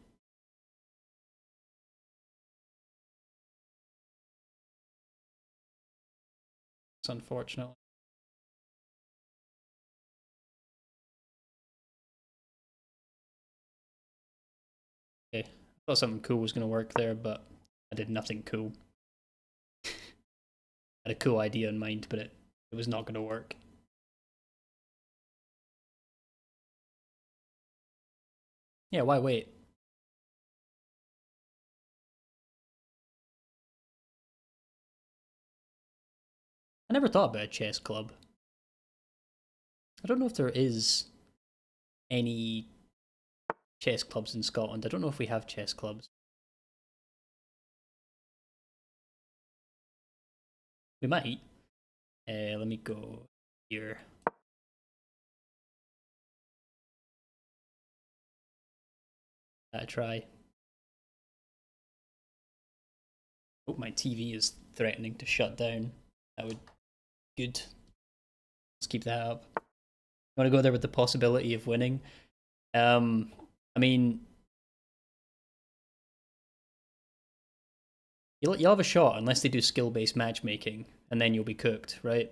It's unfortunate. Okay, I thought something cool was going to work there, but I did nothing cool. I had a cool idea in mind, but it was not going to work. Yeah, why wait? I never thought about a chess club. I don't know if there is any chess clubs in Scotland. I don't know if we have chess clubs. We might. Let me go here. Try. Oh, my TV is threatening to shut down. That would be good. Let's keep that up. I want to go there with the possibility of winning. I mean, you'll have a shot unless they do skill-based matchmaking, and then you'll be cooked, right?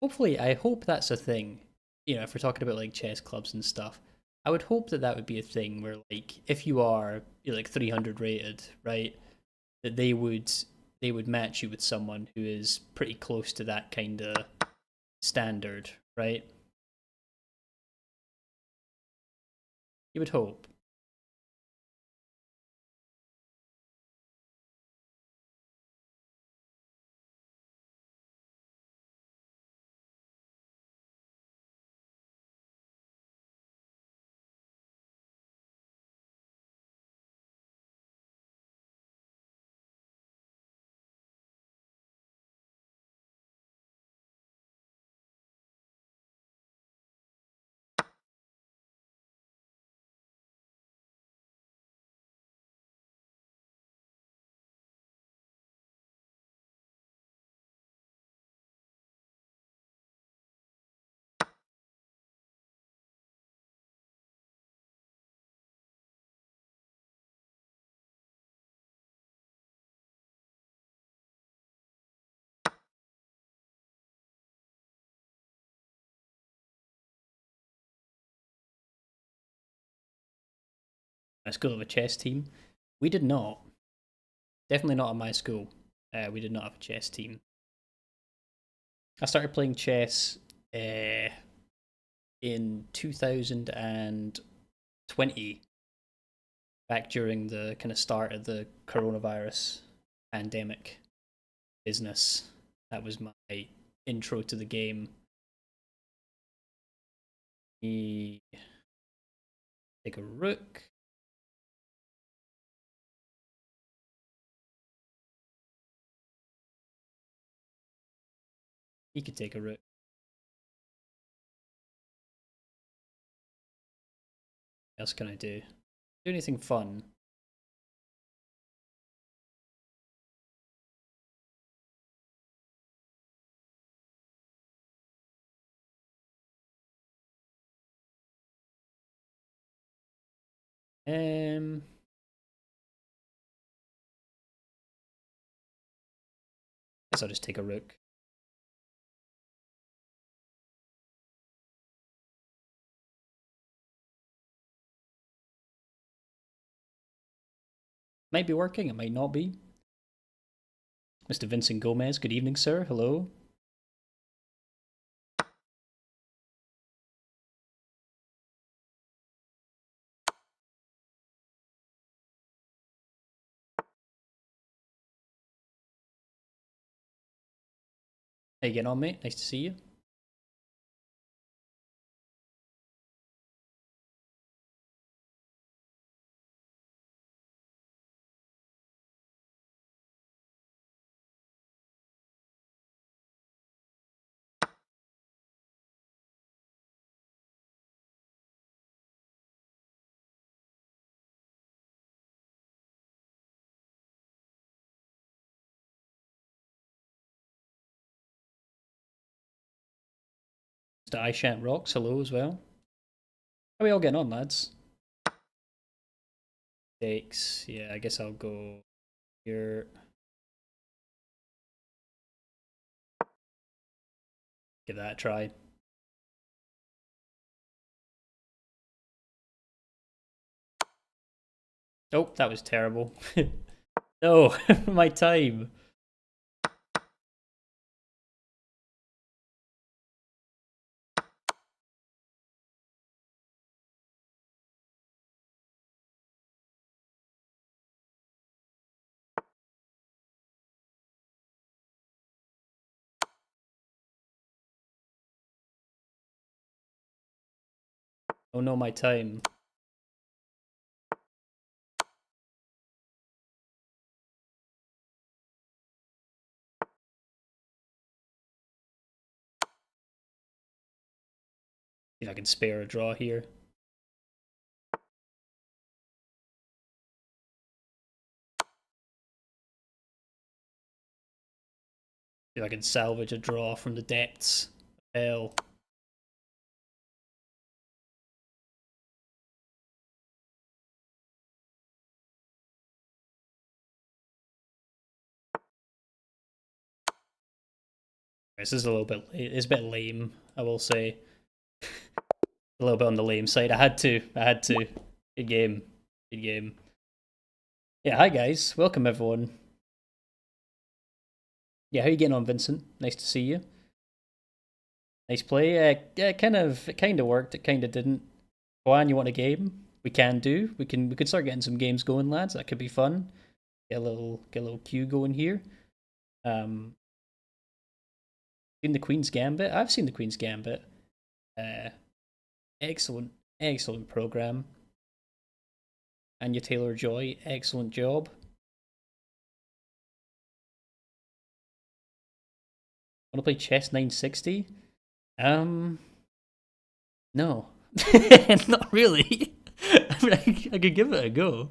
Hopefully, I hope that's a thing. You know, if we're talking about like chess clubs and stuff, I would hope that that would be a thing where, like, if you are like 300 rated, right, that they would match you with someone who is pretty close to that kind of standard, right? You would hope. My school have a chess team. We did not. Definitely not at my school. We did not have a chess team. I started playing chess in 2020, back during the kind of start of the coronavirus pandemic business. That was my intro to the game. He take a rook. He could take a rook. What else can I do? Do anything fun? Um, guess I'll just take a rook. Might be working, it might not be. Mr. Vincent Gomez, good evening, sir. Hello. How you getting on, mate? Nice to see you. Mr. iShant Rocks, hello as well. How are we all getting on, lads? Takes, yeah, I guess I'll go here. Give that a try. Oh, that was terrible. No, my time. Oh no, my time. See if I can spare a draw here. See if I can salvage a draw from the depths of hell. This is a little bit, it's a bit lame, I will say. A little bit on the lame side. I had to. Good game. Good game. Yeah, hi guys. Welcome everyone. Yeah, how you getting on, Vincent? Nice to see you. Nice play. Yeah, it kind of worked. It kind of didn't. Juan, you want a game? We can do. We could start getting some games going, lads. That could be fun. Get a little queue going here. Um, seen the Queen's Gambit. I've seen the Queen's Gambit. Uh, excellent, excellent program. Anya Taylor Joy, excellent job. Want to play Chess 960? No, not really. I mean, I could give it a go.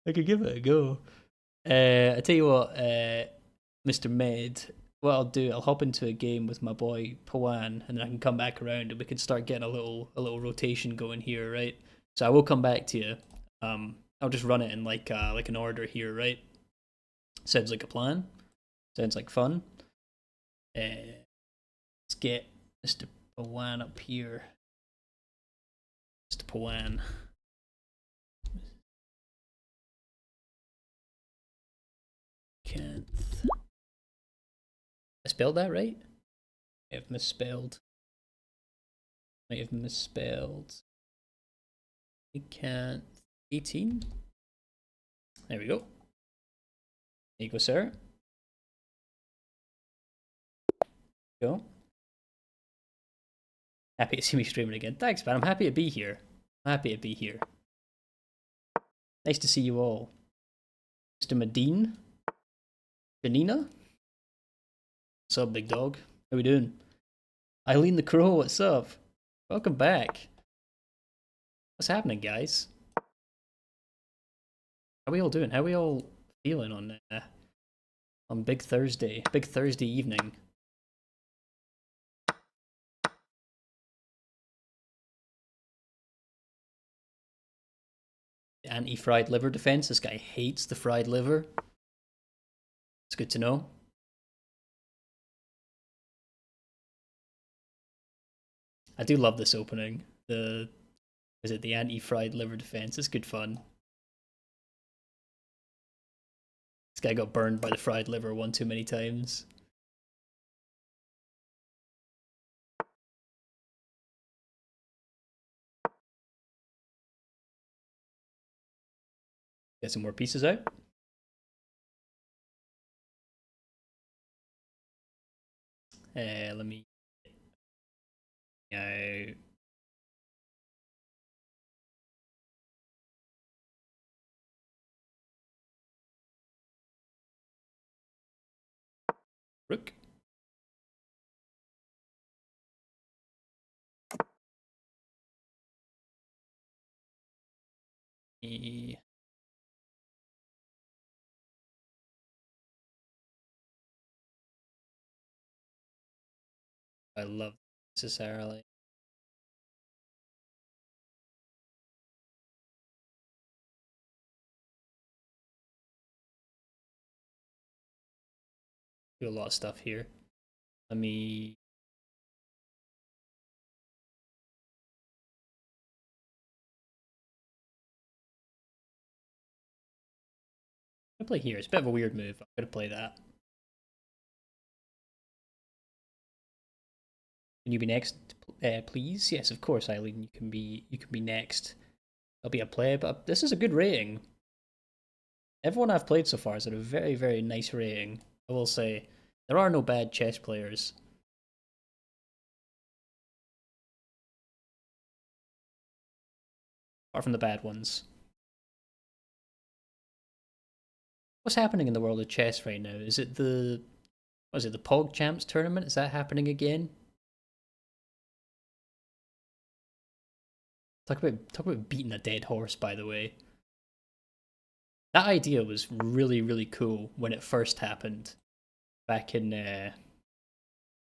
I could give it a go. I tell you what, Mr. Med, what I'll do, I'll hop into a game with my boy Pawan, and then I can come back around, and we can start getting a little rotation going here, right? So I will come back to you. I'll just run it in like an order here, right? Sounds like a plan. Sounds like fun. Let's get Mr. Pawan up here. Mr. Pawan. Can't. I spelled that right? I have misspelled. I have misspelled. I can't. 18. There we go. There you go, sir. Go. Happy to see me streaming again. Thanks, man. I'm happy to be here. I'm happy to be here. Nice to see you all. Mr. Medine. Janina. What's up, big dog? How we doing? Eileen the Crow, what's up? Welcome back. What's happening, guys? How we all doing? How we all feeling on Big Thursday evening? The anti-fried liver defense. This guy hates the fried liver. It's good to know. I do love this opening. The anti-fried liver defense? It's good fun. This guy got burned by the fried liver one too many times. Get some more pieces out. Let me. Rook. I love necessarily. Do a lot of stuff here. Let me. I'm gonna play here. It's a bit of a weird move. I'm gonna play that. Can you be next, please? Yes, of course, Eileen. You can be next. I'll be a player, but this is a good rating. Everyone I've played so far has had a very, very nice rating. I will say there are no bad chess players. apart from the bad ones. What's happening in the world of chess right now? Is it the was it the PogChamps tournament? Is that happening again? Talk about beating a dead horse, by the way. That idea was really, really cool when it first happened back in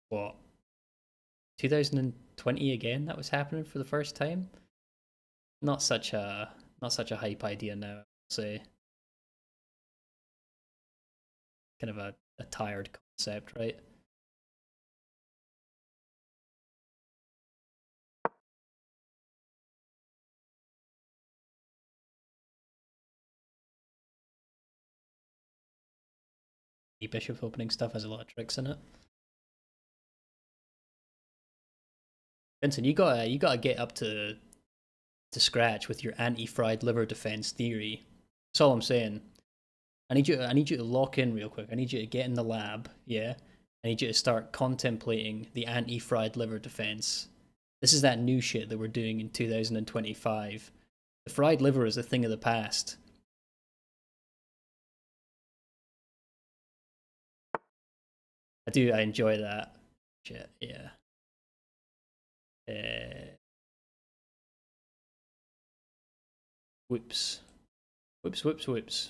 what 2020 again. That was happening for the first time. Not such a hype idea now. I'd say kind of a tired concept, right? The bishop opening stuff has a lot of tricks in it. Vincent, you gotta get up to scratch with your anti-fried liver defense theory. That's all I'm saying. I need you to lock in real quick. I need you to get in the lab, yeah. I need you to start contemplating the anti-fried liver defense. This is that new shit that we're doing in 2025. The fried liver is a thing of the past. I enjoy that. Shit, yeah. Uh, whoops. Whoops, whoops, whoops.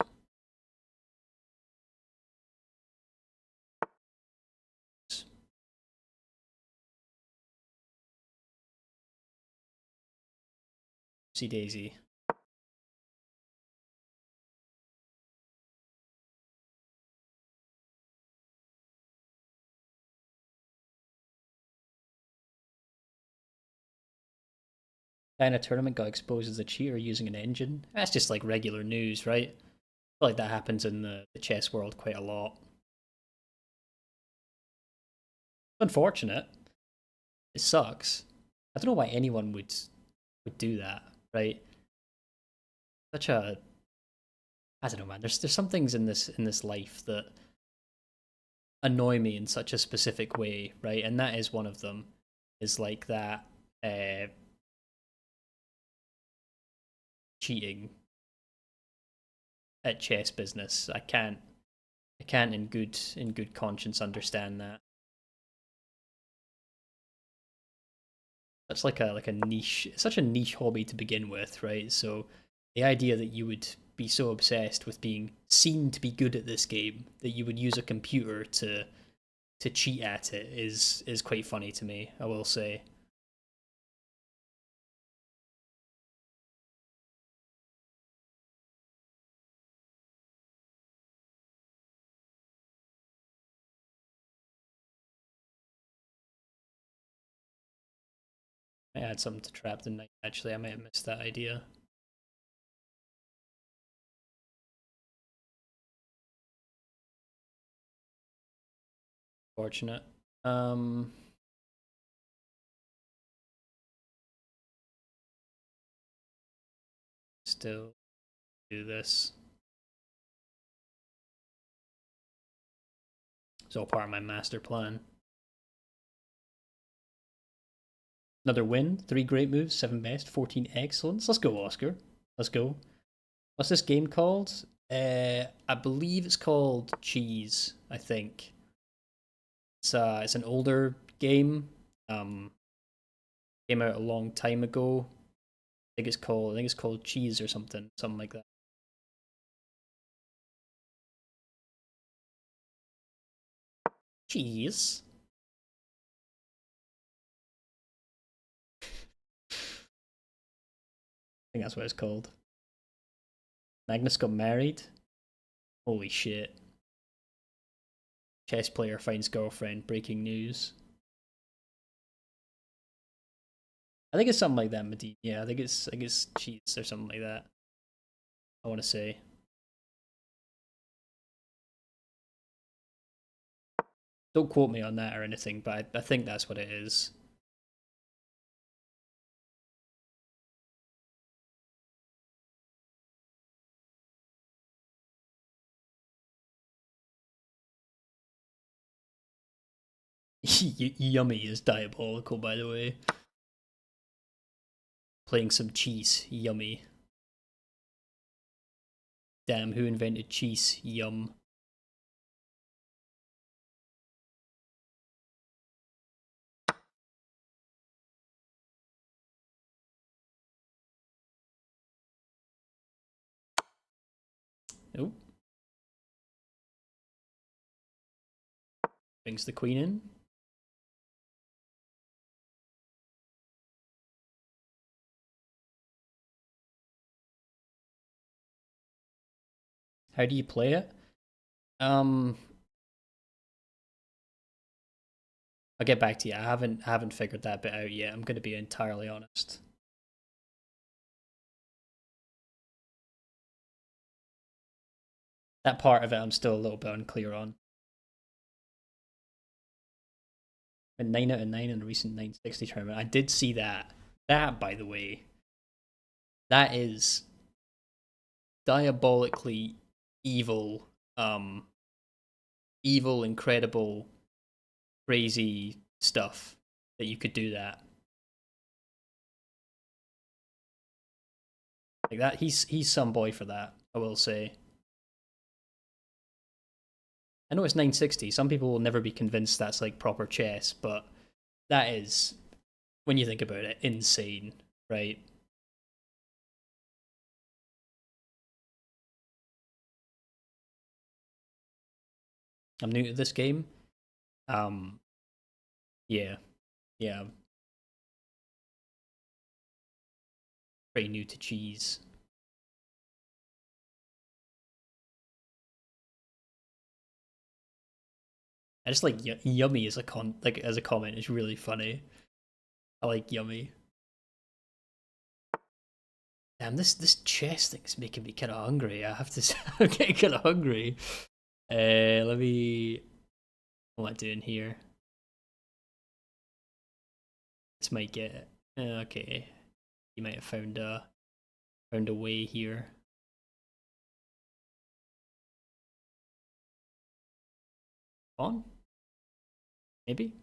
See Daisy. Guy in a tournament got exposed as a cheater using an engine. That's just like regular news, right? I feel like that happens in the chess world quite a lot. Unfortunate. It sucks. I don't know why anyone would do that, right? Such a I don't know, man. There's some things in this life that annoy me in such a specific way, right? And that is one of them. Is like that cheating at chess business. I can't in good conscience understand that. That's like a niche, such a niche hobby to begin with, right? So the idea that you would be so obsessed with being seen to be good at this game that you would use a computer to cheat at it is quite funny to me, I will say. I add something to Trap the Night. Actually, I might have missed that idea. Fortunate. Um, Still do this. It's all part of my master plan. Another win, 3 great moves, 7 best, 14 excellence. Let's go, Oscar. Let's go. What's this game called? I believe it's called Cheese, I think. It's an older game. Came out a long time ago. I think it's called Cheese or something like that. Cheese. I think that's what it's called. Magnus got married. Holy shit. Chess player finds girlfriend. Breaking news. I think it's something like that, Medina. Yeah, I guess cheese or something like that. I want to say. Don't quote me on that or anything, but I think that's what it is. Yummy is diabolical, by the way. Playing some cheese, yummy. Damn, who invented cheese? Yum. Oh. Brings the queen in. How do you play it? I'll get back to you. I haven't figured that bit out yet. I'm gonna be entirely honest. That part of it I'm still a little bit unclear on. A 9 out of 9 in a recent 960 tournament. I did see that. That, by the way, that is diabolically evil, evil, incredible, crazy stuff that you could do that. Like that, he's some boy for that, I will say. I know it's 960. Some people will never be convinced that's like proper chess, but that is, when you think about it, insane, right? I'm new to this game. Um, yeah, yeah, pretty new to cheese. I just like yummy as a as a comment is really funny. I like yummy. Damn, this chess thing's making me kind of hungry. I have to say, I'm getting kind of hungry. Let me. What am I doing here? This might get. Okay, you might have found a way here. On? Maybe?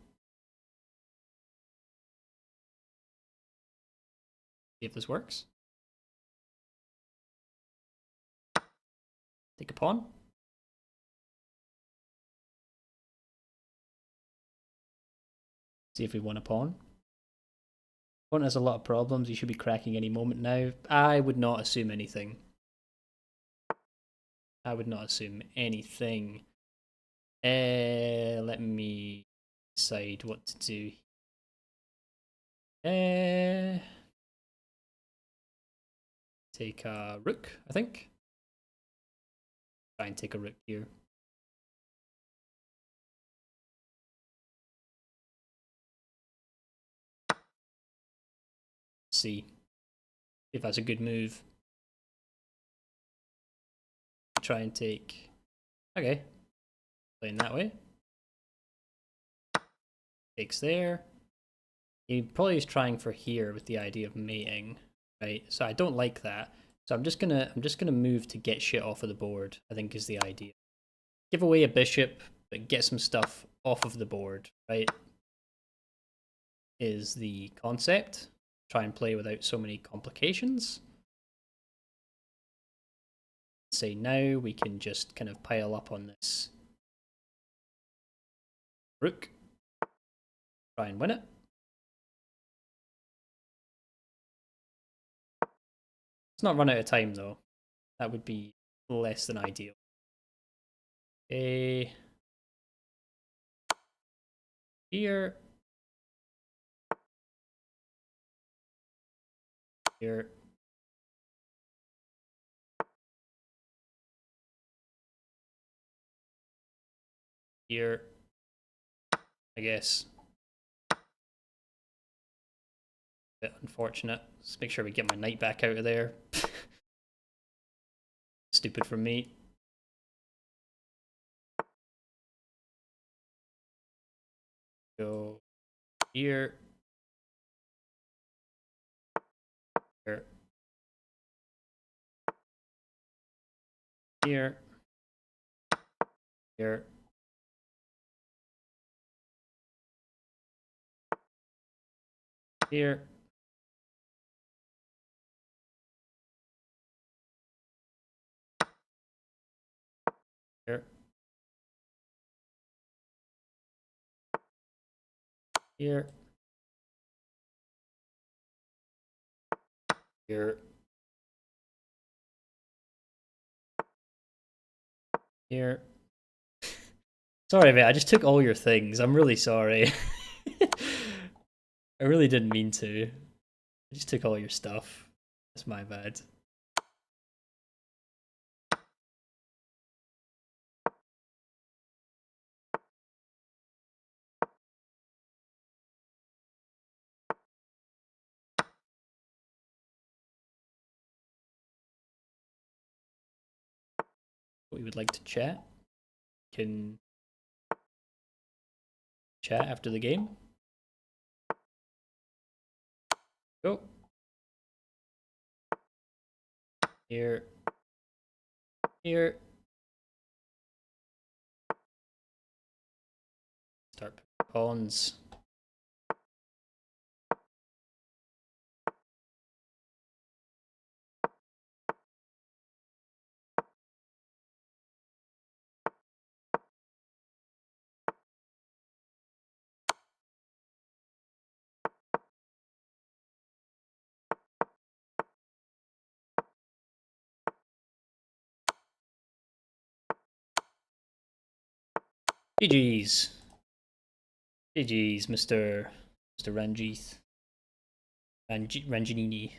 See if this works. Take a pawn. See if we won a pawn. Pawn has a lot of problems. You should be cracking any moment now. I would not assume anything. I would not assume anything. Let me decide what to do. Take a rook, I think. Try and take a rook here. See if that's a good move. Try and take. Okay, playing that way. Takes there. He probably is trying for here with the idea of mating, right? So I don't like that. So I'm just gonna move to get shit off of the board, I think is the idea. Give away a bishop, but get some stuff off of the board, right? Is the concept. Try and play without so many complications. Say now we can just kind of pile up on this rook. Try and win it. Let's not run out of time though. That would be less than ideal. Okay. Here. Here. Here. I guess. Bit unfortunate. Let's make sure we get my knight back out of there. Stupid from me. Go here. Here. Here. Here. Here. Here. Here. Here. Here. Sorry, mate. I just took all your things. I'm really sorry. I really didn't mean to. I just took all your stuff. That's my bad. We would like to chat. Can chat after the game. Go. Here. Here. Start pawns. GG's. GG's, Mr. Ranjith. Ranginini.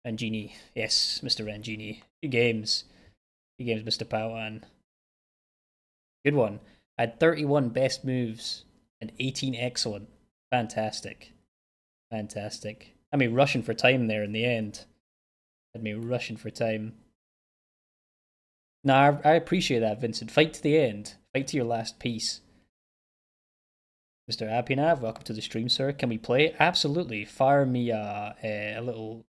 Rangini. Yes, Mr. Rangini. Good games. Good games, Mr. Pawan. Good one. I had 31 best moves and 18 excellent. Fantastic. Fantastic. Had me rushing for time there in the end. Had me rushing for time. Nah, I appreciate that, Vincent. Fight to the end. Fight to your last piece. Mr. Apinav, welcome to the stream, sir. Can we play? Absolutely. Fire me a little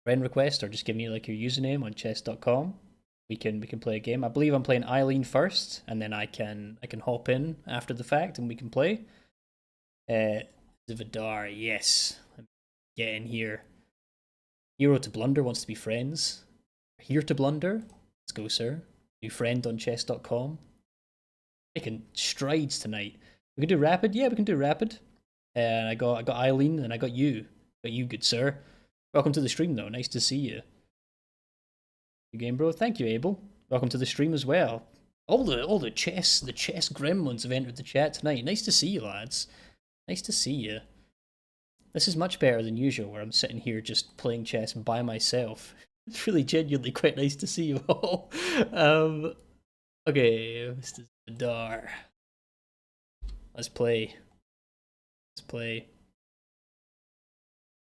friend request, or just give me like your username on chess.com. We can play a game. I believe I'm playing Eileen first, and then I can hop in after the fact, and we can play. Zivadar, yes. Get in here. Hero to Blunder wants to be friends. Here to Blunder. Let's go, sir. New friend on chess.com. Making strides tonight. We can do rapid? Yeah, we can do rapid. I got Eileen and I got you. Got you, good sir. Welcome to the stream though. Nice to see you. Good game, bro. Thank you, Abel. Welcome to the stream as well. All the chess gremlins have entered the chat tonight. Nice to see you, lads. Nice to see you. This is much better than usual, where I'm sitting here just playing chess by myself. It's really genuinely quite nice to see you all. Okay, Mr. Zadar. Let's play. Let's play.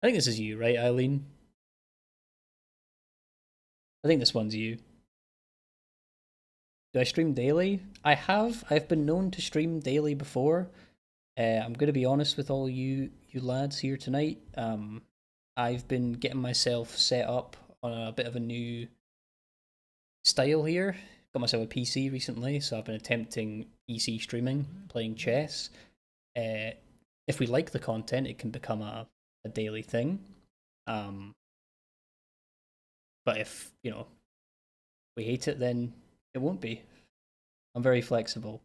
I think this is you, right, Eileen? I think this one's you. Do I stream daily? I have. I've been known to stream daily before. I'm going to be honest with all you lads here tonight. I've been getting myself set up on a bit of a new style here. Got myself a PC recently, so I've been attempting PC streaming, playing chess. If we like the content, it can become a daily thing. But if, we hate it, then it won't be. I'm very flexible.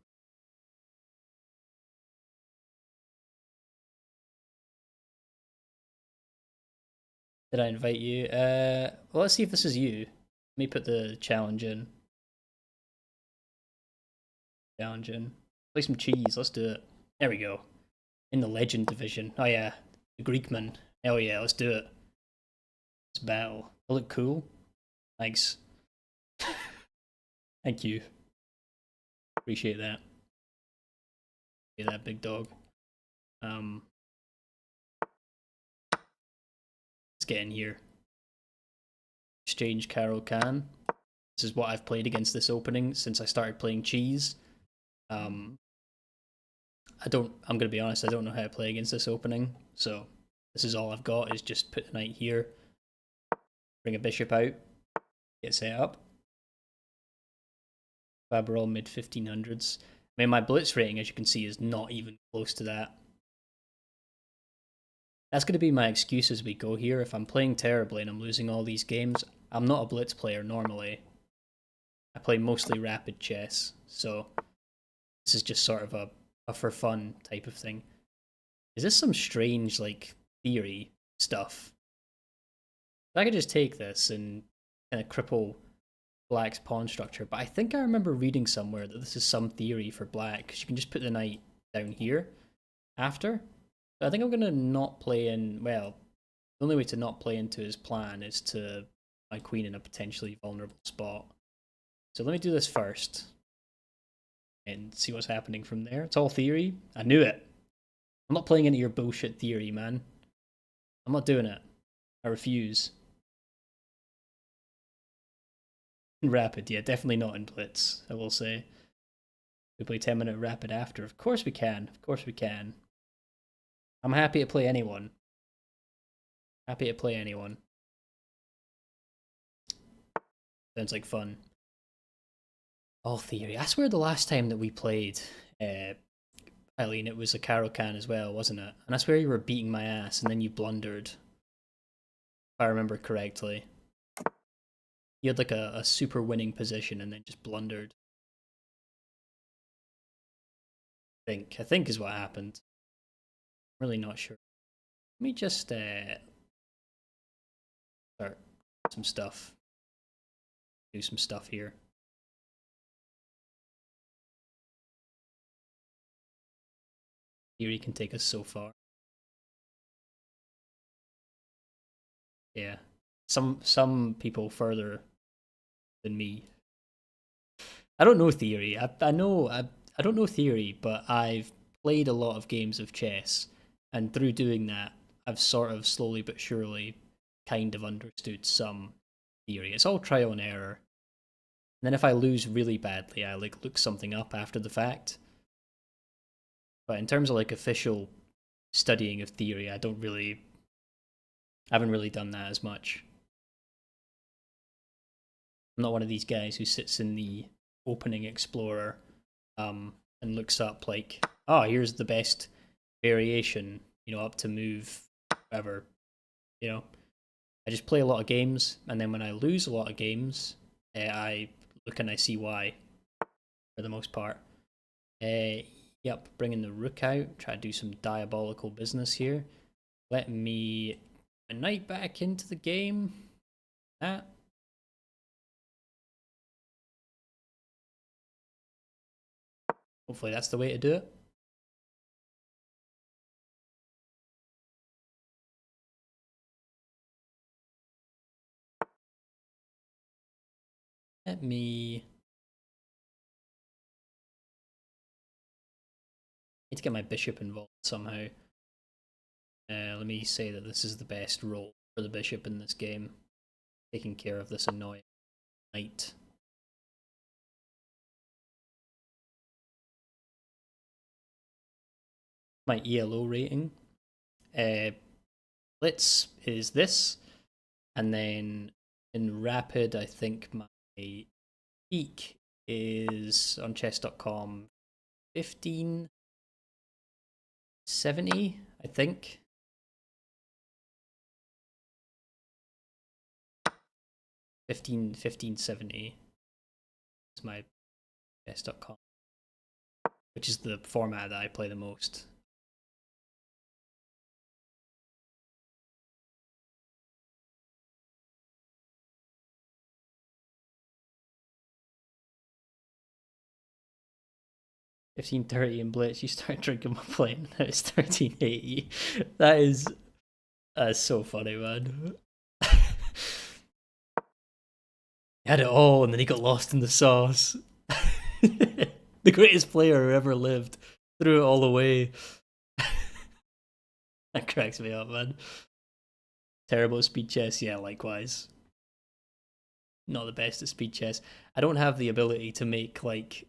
Did I invite you? Well, let's see if this is you. Let me put the challenge in. Play some cheese. Let's do it. There we go. In the legend division. Oh yeah, the Greekman. Hell yeah, let's do it. Let's battle. Will it look cool? Thanks. Thank you. Appreciate that. Appreciate that, big dog. Let's get in here. Exchange Carol Khan. This is what I've played against this opening since I started playing cheese. I'm gonna be honest, I don't know how to play against this opening, so this is all I've got, is just put the knight here, bring a bishop out, get set up. Faberol mid 1500s. I mean, my blitz rating, as you can see, is not even close to that. That's going to be my excuse as we go here. If I'm playing terribly and I'm losing all these games, I'm not a blitz player normally. I play mostly rapid chess, so this is just sort of a for fun type of thing. Is this some strange like theory stuff? I could just take this and kind of cripple Black's pawn structure, but I think I remember reading somewhere that this is some theory for Black, because you can just put the knight down here after. So I think I'm gonna not play in. Well, the only way to not play into his plan is to my queen in a potentially vulnerable spot. So let me do this first and see what's happening from there. It's all theory. I knew it. I'm not playing into your bullshit theory, man. I'm not doing it. I refuse. Rapid, yeah, definitely not in Blitz, I will say. We play 10-minute rapid after. Of course we can. Of course we can. I'm happy to play anyone. Happy to play anyone. Sounds like fun. All theory. I swear the last time that we played, Eileen, it was a Caro-Kann as well, wasn't it? And I swear you were beating my ass and then you blundered. If I remember correctly. You had like a super winning position and then just blundered. I think is what happened. I'm really not sure. Let me just start some stuff. Do some stuff here. Theory can take us so far. Yeah. Some people further than me. I don't know theory. I don't know theory, but I've played a lot of games of chess, and through doing that, I've sort of slowly but surely kind of understood some theory. It's all trial and error. And then if I lose really badly, I like look something up after the fact. But in terms of like official studying of theory, I haven't really done that as much. I'm not one of these guys who sits in the opening explorer and looks up like, oh, here's the best variation, up to move whatever. I just play a lot of games, and then when I lose a lot of games, I look and I see why, for the most part. Yep, bringing the rook out, try to do some diabolical business here. Let me a knight back into the game. That. Hopefully that's the way to do it. Let me... need to get my bishop involved somehow. Let me say that this is the best role for the bishop in this game. Taking care of this annoying knight. My ELO rating. Blitz is this. And then in rapid, I think my peak is on chess.com 1570, I think. 1570 is my chess.com, which is the format that I play the most. $15.30 in Blitz, you start drinking my plane. Now it's $13.80. That is so funny, man. He had it all, and then he got lost in the sauce. The greatest player who ever lived threw it all away. That cracks me up, man. Terrible at speed chess, yeah, likewise. Not the best at speed chess. I don't have the ability to make like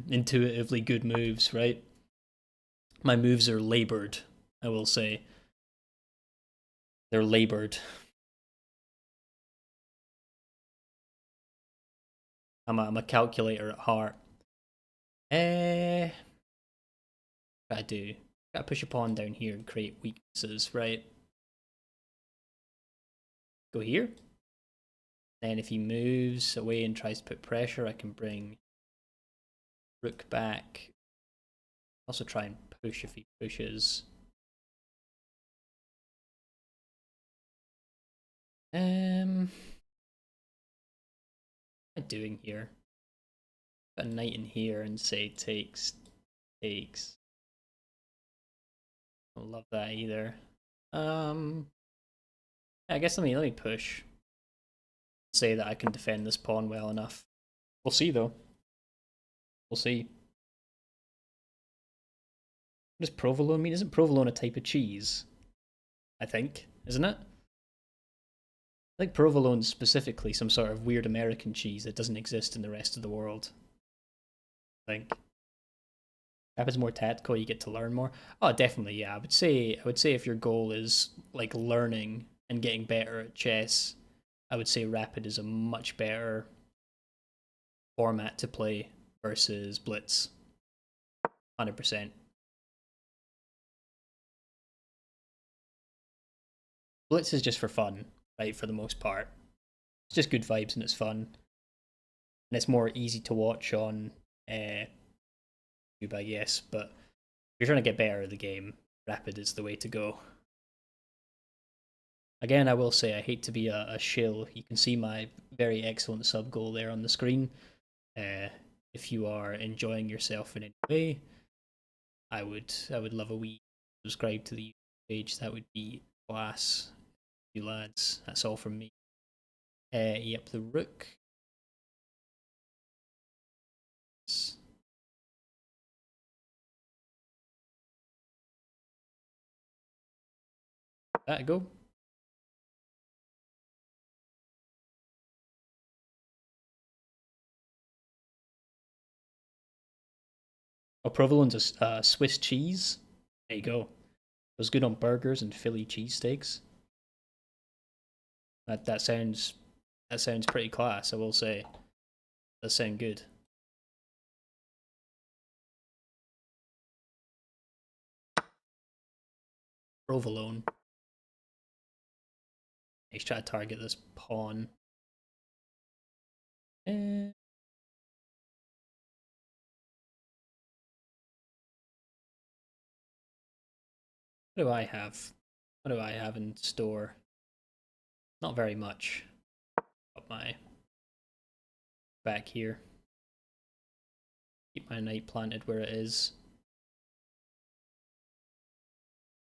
intuitively good moves, right? My moves are labored, I will say. They're labored. I'm a calculator at heart. Gotta do. Gotta push a pawn down here and create weaknesses, right? Go here. Then if he moves away and tries to put pressure, I can bring rook back. Also try and push if he pushes. What am I doing here? Put a knight in here and say takes. Don't love that either. I guess let me push. Say that I can defend this pawn well enough. We'll see though. We'll see. What does provolone mean? Isn't provolone a type of cheese? I think, isn't it? I think provolone's specifically some sort of weird American cheese that doesn't exist in the rest of the world. I think. Rapid's more tactical, you get to learn more. Oh, definitely, yeah. I would say if your goal is like learning and getting better at chess, I would say Rapid is a much better format to play versus Blitz. 100%. Blitz is just for fun, right? For the most part, it's just good vibes and it's fun, and it's more easy to watch on YouTube, I guess. But if you're trying to get better at the game, Rapid is the way to go. Again, I will say I hate to be a shill. You can see my very excellent sub goal there on the screen. If you are enjoying yourself in any way, I would love a wee subscribe to the YouTube page. That would be class. You lads, that's all from me. Yep, the rook. That go. Oh, provolone's a Swiss cheese. There you go. It was good on burgers and Philly cheesesteaks. That sounds pretty class, I will say. Does sound good. Provolone. He's trying to target this pawn. What do I have? What do I have in store? Not very much. Got my back here. Keep my knight planted where it is.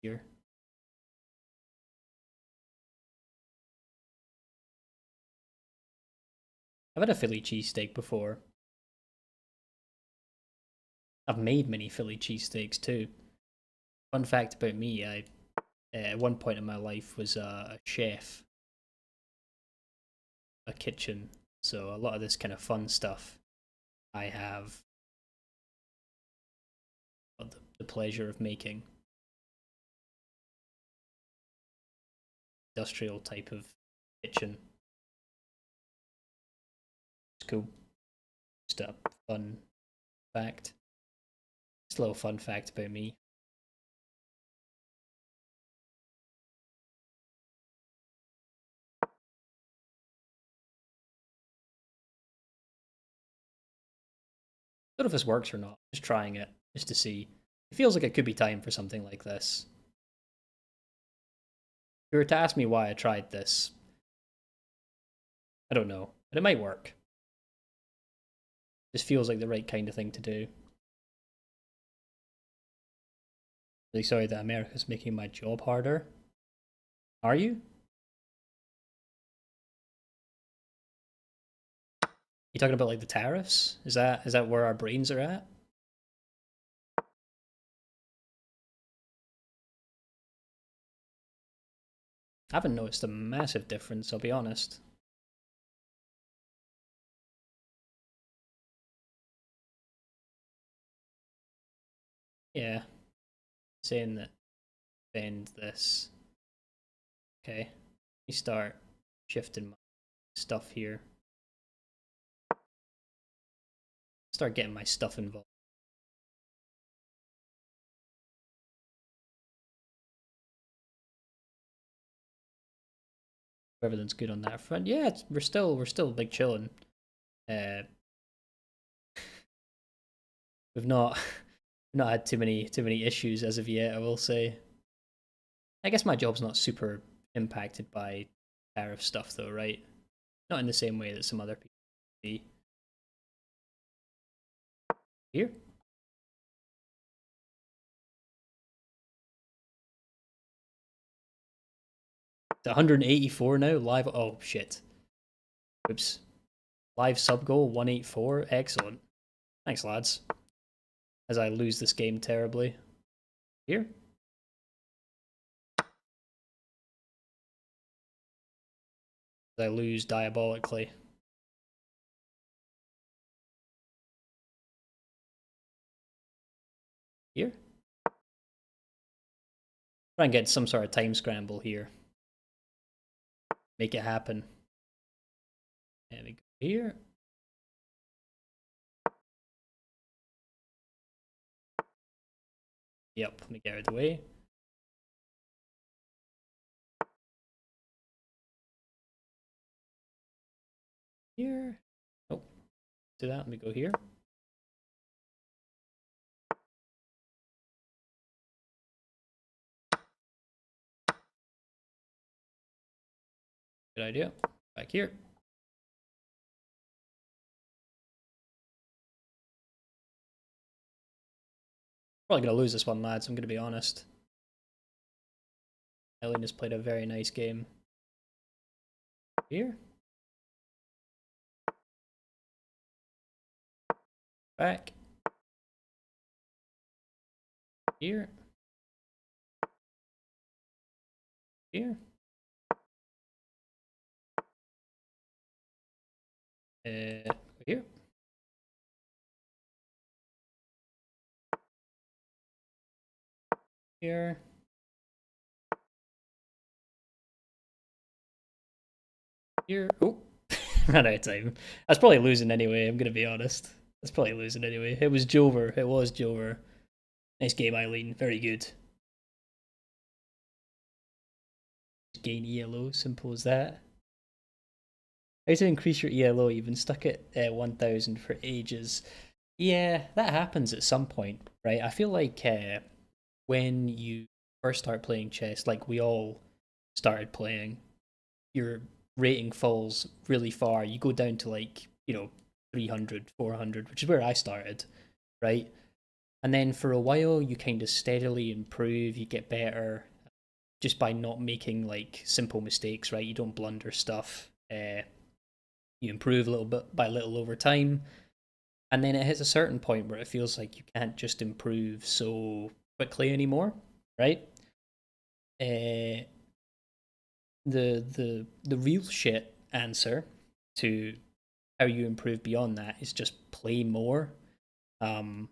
Here. I've had a Philly cheesesteak before. I've made many Philly cheesesteaks too. Fun fact about me, I at one point in my life was a chef, a kitchen, so a lot of this kind of fun stuff I have the pleasure of making. Industrial type of kitchen. It's cool. Just a fun fact. Just a little fun fact about me. I don't know if this works or not. Just trying it, just to see. It feels like it could be time for something like this. If you were to ask me why I tried this, I don't know, but it might work. This feels like the right kind of thing to do. Really sorry that America's making my job harder. Are you? You talking about like the tariffs? Is that where our brains are at? I haven't noticed a massive difference, I'll be honest. Yeah, saying that bend this. Okay, let me start shifting my stuff here. Start getting my stuff involved. Everything's good on that front. Yeah, we're still big chilling. Uh, we've not not had too many issues as of yet, I will say. I guess my job's not super impacted by tariff stuff though, right? Not in the same way that some other people be. Here? It's 184 now, live. Oh shit. Oops. Live sub goal 184. Excellent. Thanks, lads. As I lose this game terribly. Here? As I lose diabolically. Here? Try and get some sort of time scramble here. Make it happen. And we go here. Yep, let me get out of the way. Here. Oh, do that. Let me go here. Good idea. Back here. Probably gonna lose this one, lads. I'm gonna be honest. Ellen has played a very nice game. Here. Back. Here. Here. Here. Here. Here. Oh, ran out of time. I was probably losing anyway, I'm gonna be honest. I was probably losing anyway. It was Jover. It was Jover. Nice game, Eileen. Very good. Gain ELO, simple as that. How to increase your ELO? You've been stuck at 1000 for ages. Yeah, that happens at some point, right? I feel like when you first start playing chess, like we all started playing, your rating falls really far. You go down to like, 300, 400, which is where I started, right? And then for a while, you kind of steadily improve, you get better just by not making like simple mistakes, right? You don't blunder stuff. You improve a little bit by little over time. And then it hits a certain point where it feels like you can't just improve so quickly anymore, right? Uh, the real shit answer to how you improve beyond that is just play more. Um,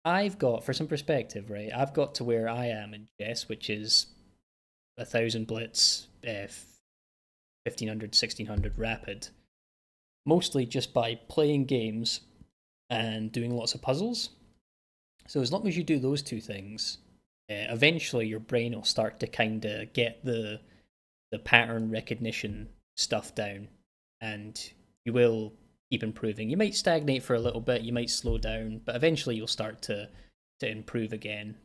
I've got, for some perspective, right? I've got to where I am in chess, which is 1000 blitz, 1500, 1600 rapid, mostly just by playing games and doing lots of puzzles. So as long as you do those two things, eventually your brain will start to kind of get the pattern recognition stuff down, and you will keep improving. You might stagnate for a little bit, you might slow down, but eventually you'll start to improve again.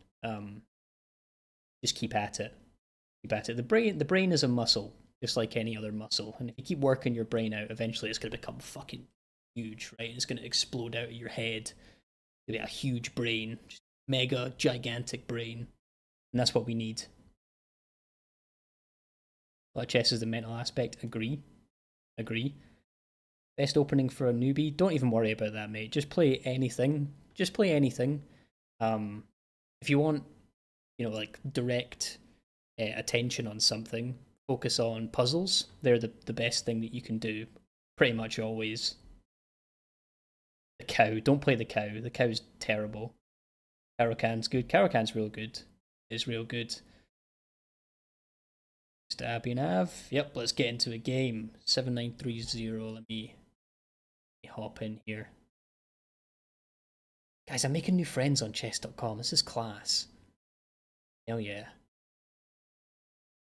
Just keep at it. Keep at it. The brain is a muscle, just like any other muscle, and if you keep working your brain out, eventually it's going to become fucking huge, right? It's going to explode out of your head. It's going to be a huge brain, just mega gigantic brain, and that's what we need. But chess is the mental aspect. Agree. Best opening for a newbie. Don't even worry about that, mate. Just play anything. Just play anything. If you want, like direct attention on something, focus on puzzles. They're the best thing that you can do. Pretty much always. The cow. Don't play the cow. The cow's terrible. Caro-Kann's good. Caro-Kann's real good. Is real good. To Abby and Av. Yep, let's get into a game. 7930. Let me hop in here. Guys, I'm making new friends on chess.com. This is class. Hell yeah.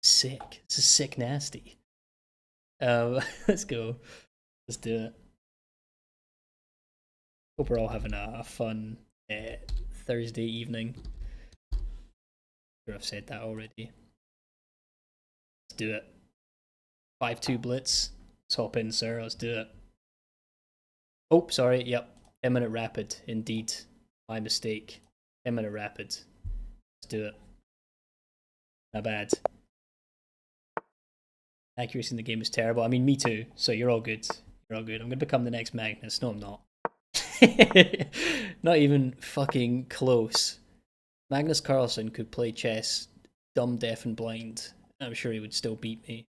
Sick. This is sick nasty. Let's go. Let's do it. Hope we're all having a fun Thursday evening. I'm sure I've said that already. Let's do it. 5-2 blitz. Let's hop in, sir. Let's do it. Oh, sorry. Yep. 10-minute rapid. Indeed. My mistake. 10-minute rapid. Let's do it. Not bad. Accuracy in the game is terrible. I mean, me too. So you're all good. You're all good. I'm going to become the next Magnus. No, I'm not. Not even fucking close. Magnus Carlsen could play chess dumb, deaf, and blind. I'm sure he would still beat me.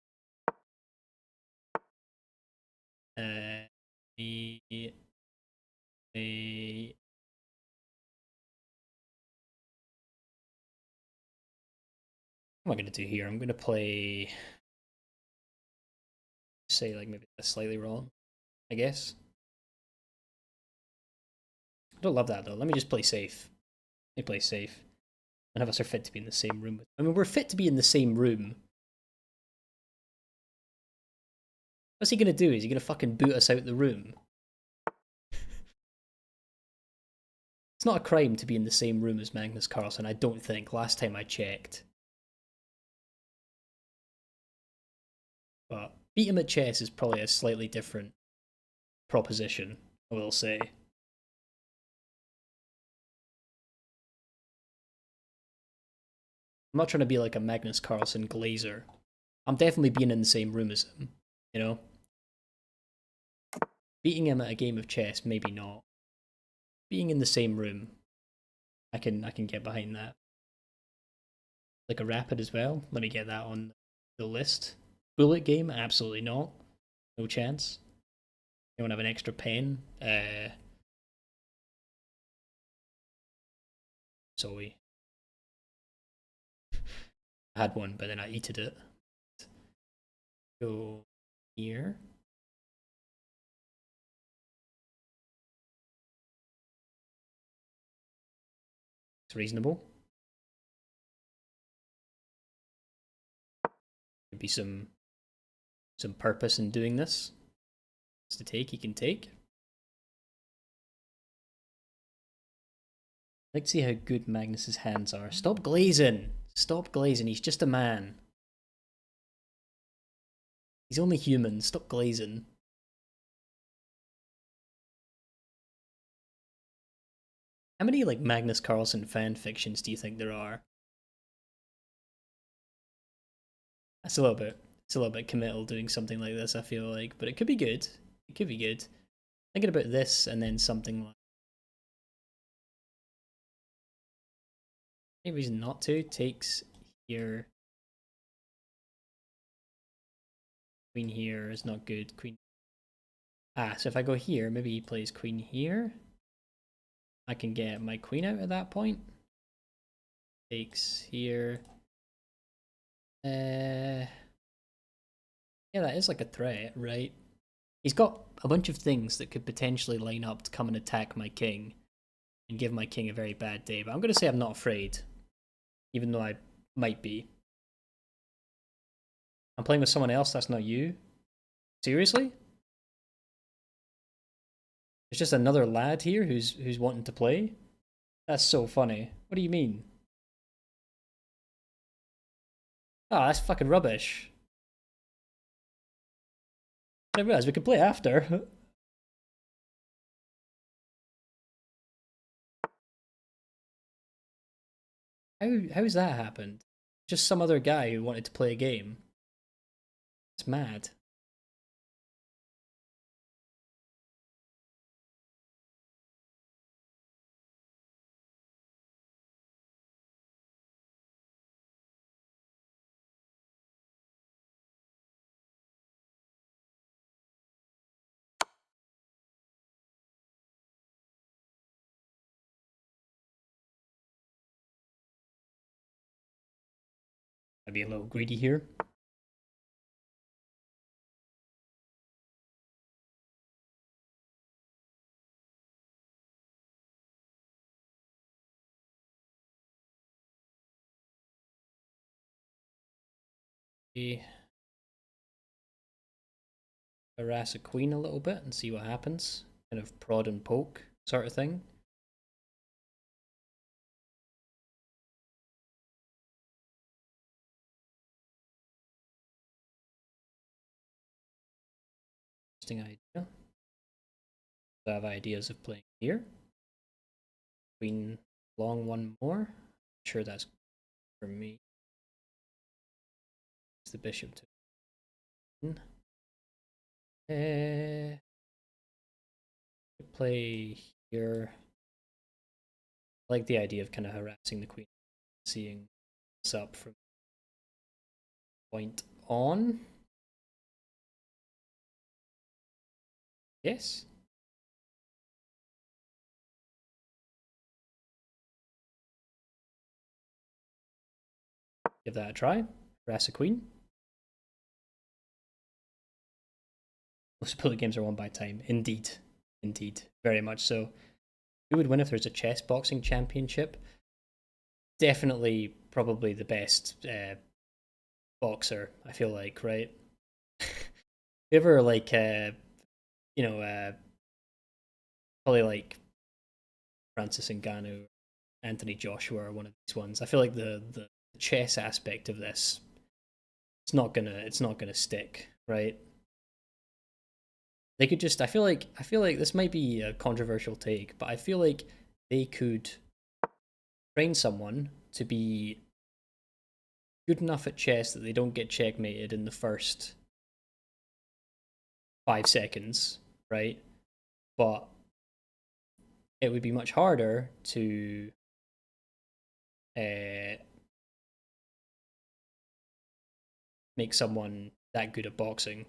What am I going to do here? I'm going to play, say, like maybe that's slightly wrong, I guess. I don't love that though. Let me just play safe. Let me play safe. None of us are fit to be in the same room. I mean, we're fit to be in the same room. What's he going to do? Is he going to fucking boot us out the room? It's not a crime to be in the same room as Magnus Carlsen, I don't think, last time I checked. But beat him at chess is probably a slightly different proposition, I will say. I'm not trying to be like a Magnus Carlsen glazer. I'm definitely being in the same room as him, you know? Beating him at a game of chess, maybe not. Being in the same room, I can get behind that. Like a rapid as well. Let me get that on the list. Bullet game, absolutely not. No chance. Anyone have an extra pen? Sorry. I had one, but then I eated it. Go here. It's reasonable. Could be some purpose in doing this. It's to take, he can take. I'd like to see how good Magnus's hands are. Stop glazing! Stop glazing, he's just a man. He's only human, stop glazing. How many like Magnus Carlsen fan fictions do you think there are? It's a little bit committal doing something like this, I feel like, but it could be good. It could be good. Thinking about this and then something like, any reason not to, takes here. Queen here is not good. Queen. Ah, so if I go here, maybe he plays queen here. I can get my queen out at that point. Takes here. Yeah, that is like a threat, right? He's got a bunch of things that could potentially line up to come and attack my king and give my king a very bad day. But I'm going to say I'm not afraid, even though I might be. I'm playing with someone else, that's not you? Seriously? There's just another lad here who's wanting to play? That's so funny. What do you mean? Oh, that's fucking rubbish. I didn't realize we could play after. How's that happened? Just some other guy who wanted to play a game. It's mad. I'd be a little greedy here. harass a queen a little bit and see what happens. Kind of prod and poke sort of thing. Interesting idea. I have ideas of playing here. Queen long one more. I'm sure that's for me. It's the bishop to play here. I like the idea of kind of harassing the queen, seeing what's up from point on. Yes. Give that a try. Harass a queen. Most bullet games are won by time. Indeed. Indeed. Very much so. Who would win if there's a chess boxing championship? Definitely, probably the best boxer, I feel like, right? Ever like, probably like Francis Ngannou, Anthony Joshua, or one of these ones. I feel like the chess aspect of this, it's not gonna stick, right? They could just, I feel like this might be a controversial take, but I feel like they could train someone to be good enough at chess that they don't get checkmated in the first 5 seconds, right? But it would be much harder to make someone that good at boxing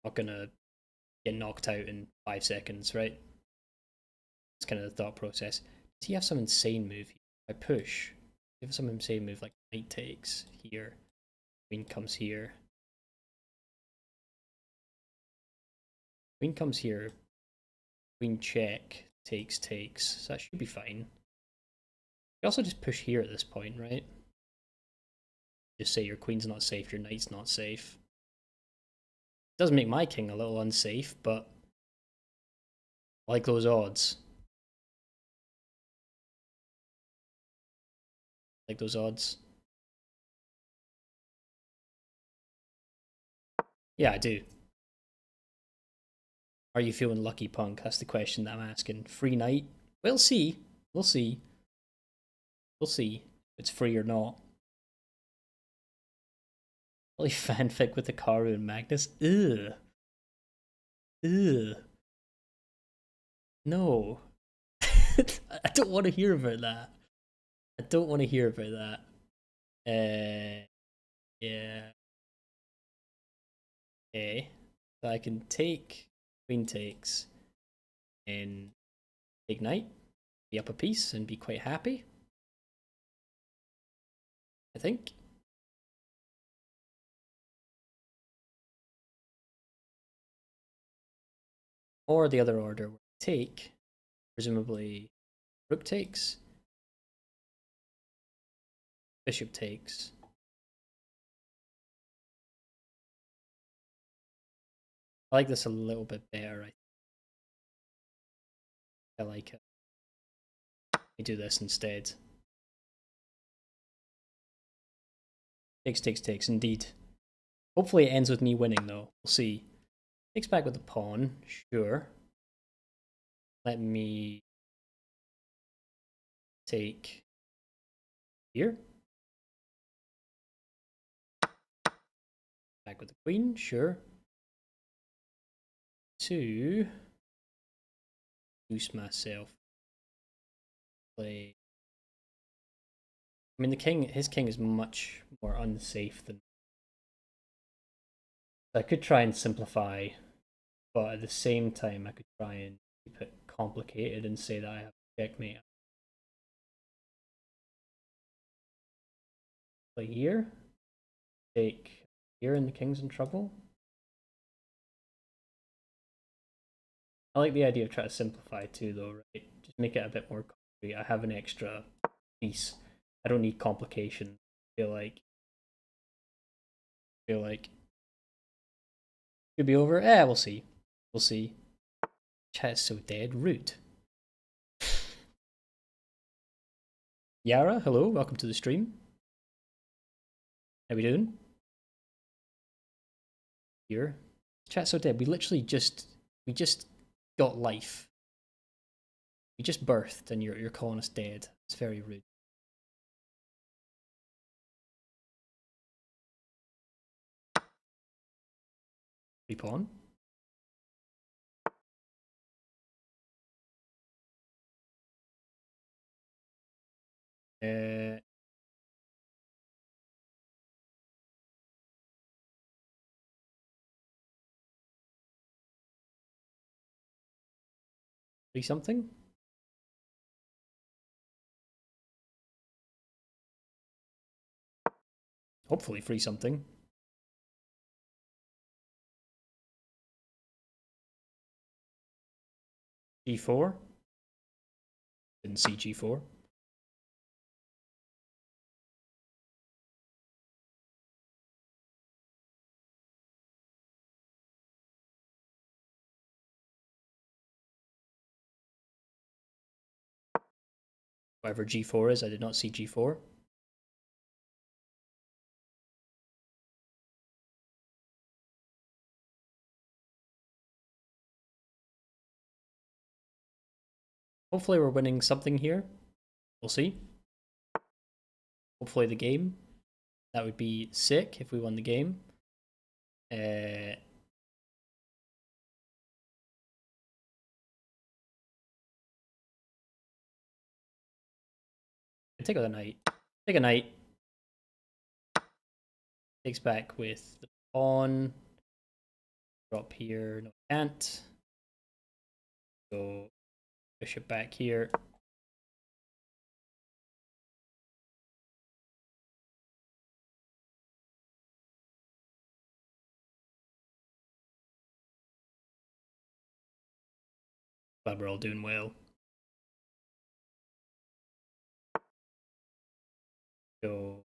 not gonna get knocked out in 5 seconds, right? It's kind of the thought process. Does he have some insane move here? I push. You have some insane move like knight takes here. Queen comes here. Queen comes here. Queen check. Takes. So that should be fine. You also just push here at this point, right? Just say your queen's not safe, your knight's not safe. It does make my king a little unsafe, but I like those odds. Like those odds. Yeah, I do. Are you feeling lucky, punk? That's the question that I'm asking. Free knight? We'll see. We'll see. We'll see if it's free or not. Holy fanfic with Hikaru and Magnus? Ugh. Ugh. No. I don't want to hear about that. I don't want to hear about that. Yeah. Okay. So I can take queen takes and take knight, be up a piece and be quite happy. I think. Or the other order where take, presumably rook takes, bishop takes. I like this a little bit better. I like it. I do this instead. Takes, indeed. Hopefully it ends with me winning, though. We'll see. Takes back with the pawn, sure. Let me take here. Back with the queen, sure. To boost myself. Play. I mean, his king is much more unsafe than. I could try and simplify, but at the same time, I could try and keep it complicated and say that I have checkmate. Play here. Take here, and the king's in trouble. I like the idea of trying to simplify too, though, right? Just make it a bit more concrete. I have an extra piece. I don't need complication. I feel like feel like could be over. We'll see. We'll see. Chat's so dead. Rude. Yara, hello. Welcome to the stream. How we doing? Here. Chat's so dead. We literally just got life. We just birthed and you're calling us dead. It's very rude. Free pawn. Free something? Hopefully free something. G4? Didn't see G4. Whatever G4 is, I did not see G4. Hopefully we're winning something here. We'll see. Hopefully the game. That would be sick if we won the game. I take a knight. Take a knight. Takes back with the pawn. Drop here. No, can't. Go bishop back here. Glad we're all doing well. Go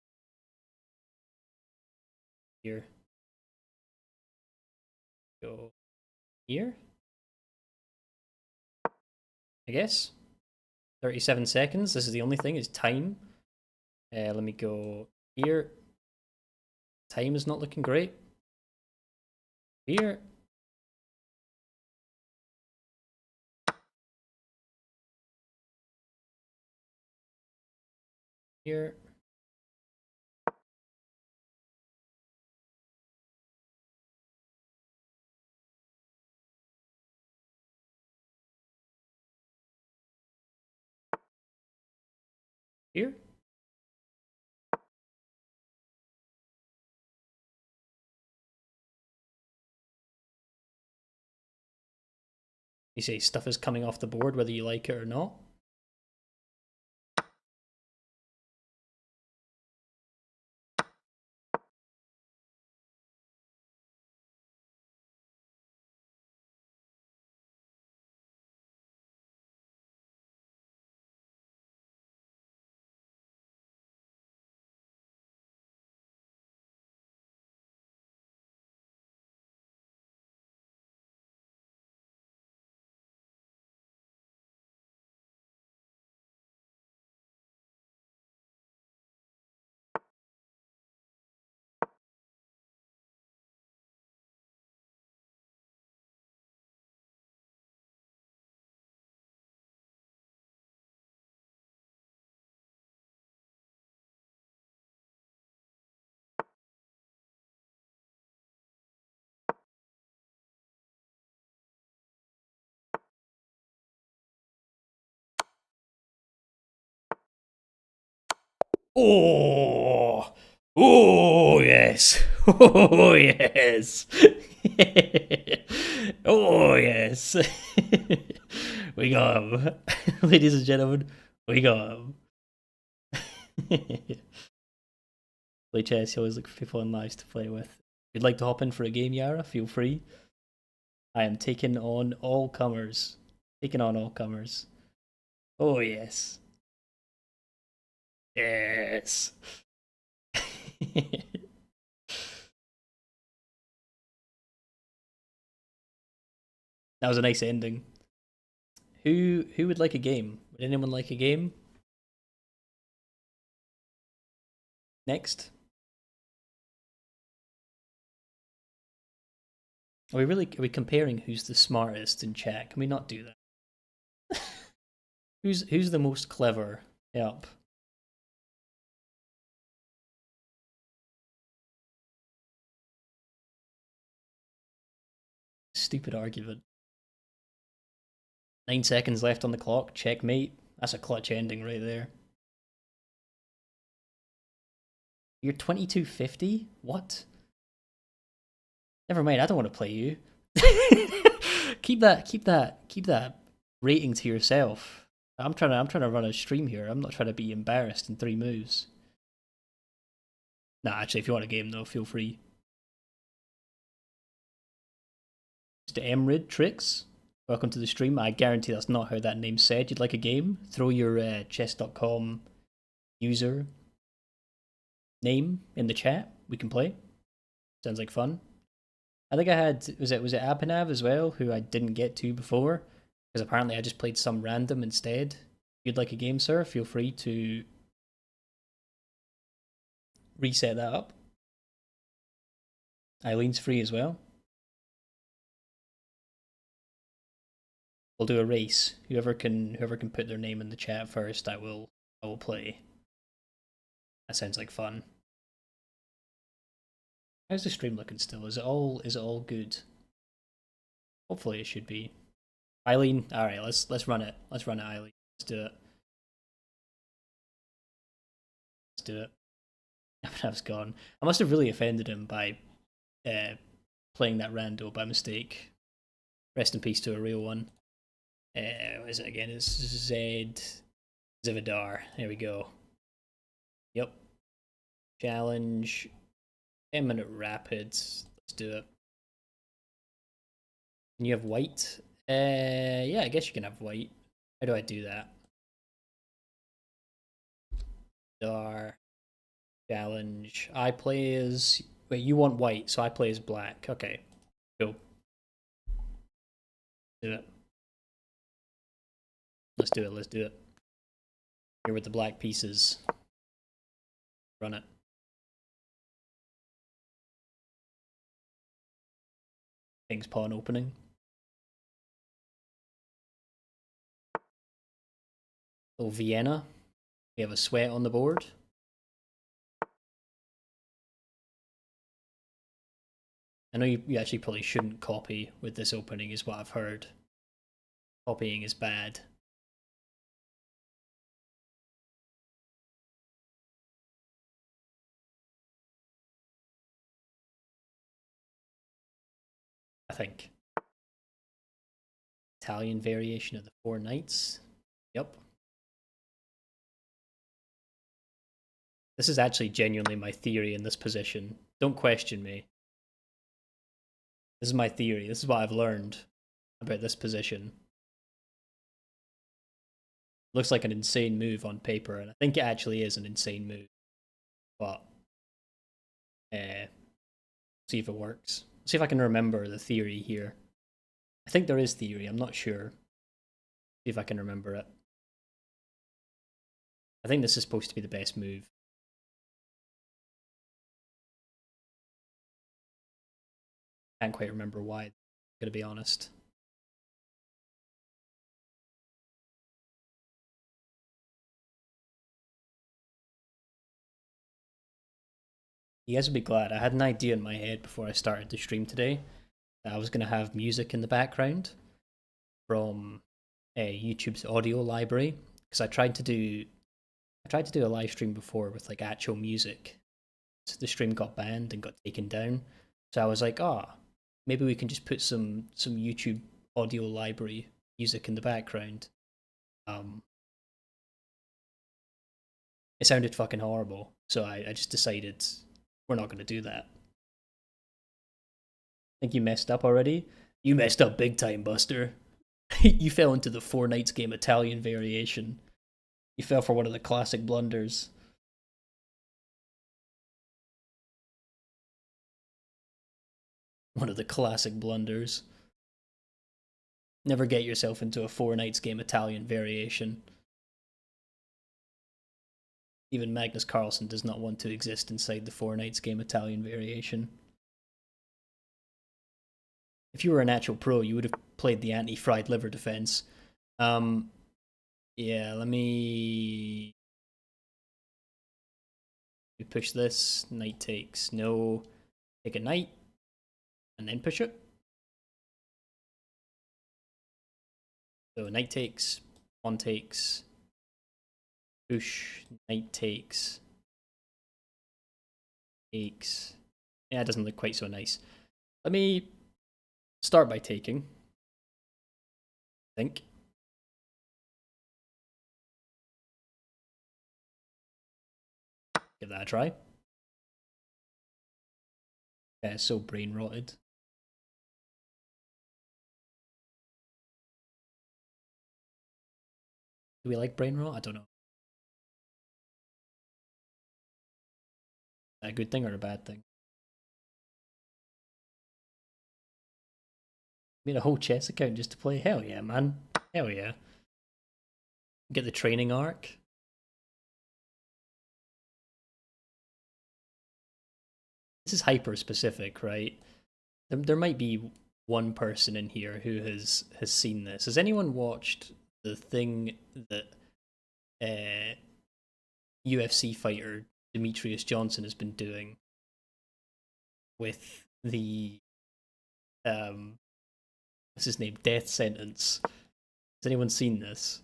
here. Go here. I guess. 37 seconds. This is the only thing, is time. Let me go here. Time is not looking great. Here. Here. Here. You say stuff is coming off the board whether you like it or not. Oh, oh yes, oh yes, oh yes. We got him, ladies and gentlemen. We got him. Play chess. You always look for people in lives to play with. If you'd like to hop in for a game, Yara, feel free. I am taking on all comers. Taking on all comers. Oh yes. Yes. That was a nice ending. Who would like a game? Would anyone like a game? Next. Are we comparing who's the smartest in chat? Can we not do that? Who's the most clever? Yep. Stupid argument. 9 seconds left on the clock. Checkmate. That's a clutch ending right there. You're 2250? What? Never mind, I don't want to play you. keep that rating to yourself. I'm trying to run a stream here. I'm not trying to be embarrassed in 3 moves. Nah, actually, if you want a game though, feel free. Mr. Emrid Tricks, welcome to the stream. I guarantee that's not how that name's said. You'd like a game? Throw your chess.com user name in the chat. We can play. Sounds like fun. I think I had was it Abhinav as well, who I didn't get to before, because apparently I just played some random instead. If you'd like a game, sir, feel free to reset that up. Eileen's free as well. We'll do a race. Whoever can put their name in the chat first, I will play. That sounds like fun. How's the stream looking still? Is it all good? Hopefully it should be. Eileen, alright, let's run it. Let's run it, Eileen. Let's do it. Let's do it. Abhinav's gone. I must have really offended him by playing that rando by mistake. Rest in peace to a real one. What is it again? It's Zividar. There we go. Yep. Challenge. 10-minute rapids. Let's do it. Can you have white? Yeah, I guess you can have white. How do I do that? Dar. Challenge. I play as... Wait, you want white, so I play as black. Okay. Cool. Do it. Let's do it. Here with the black pieces. Run it. King's pawn opening. Oh, Vienna. We have a sweat on the board. I know you actually probably shouldn't copy with this opening, is what I've heard. Copying is bad. I think. Italian variation of the 4 knights. Yep. This is actually genuinely my theory in this position. Don't question me. This is my theory. This is what I've learned about this position. Looks like an insane move on paper, and I think it actually is an insane move. But see if it works. See if I can remember the theory here. I think there is theory, I'm not sure. See if I can remember it. I think this is supposed to be the best move. Can't quite remember why, I'm gonna be honest. You guys would be glad. I had an idea in my head before I started the stream today that I was gonna have music in the background from YouTube's audio library, because I tried to do a live stream before with like actual music. So the stream got banned and got taken down. So I was like, maybe we can just put some YouTube audio library music in the background. It sounded fucking horrible, so I just decided we're not going to do that. Think you messed up already? You messed up big time, Buster. You fell into the 4 Knights game Italian variation. You fell for one of the classic blunders. One of the classic blunders. Never get yourself into a Four Knights game Italian variation. Even Magnus Carlsen does not want to exist inside the Four Knights game Italian variation. If you were an actual pro, you would have played the anti-fried liver defense. Yeah, let me push this. Knight takes. No. Take a knight. And then push it. So knight takes. Pawn takes. Push. Knight takes. Takes. Yeah, it doesn't look quite so nice. Let me start by taking. I think. Give that a try. Yeah, so brain rotted. Do we like brain rot? I don't know. A good thing or a bad thing? Made a whole chess account just to play? Hell yeah, man. Hell yeah. Get the training arc. This is hyper specific, right? There might be one person in here who has seen this. Has anyone watched the thing that UFC fighter Demetrius Johnson has been doing with the what's his name? Death sentence. Has anyone seen this?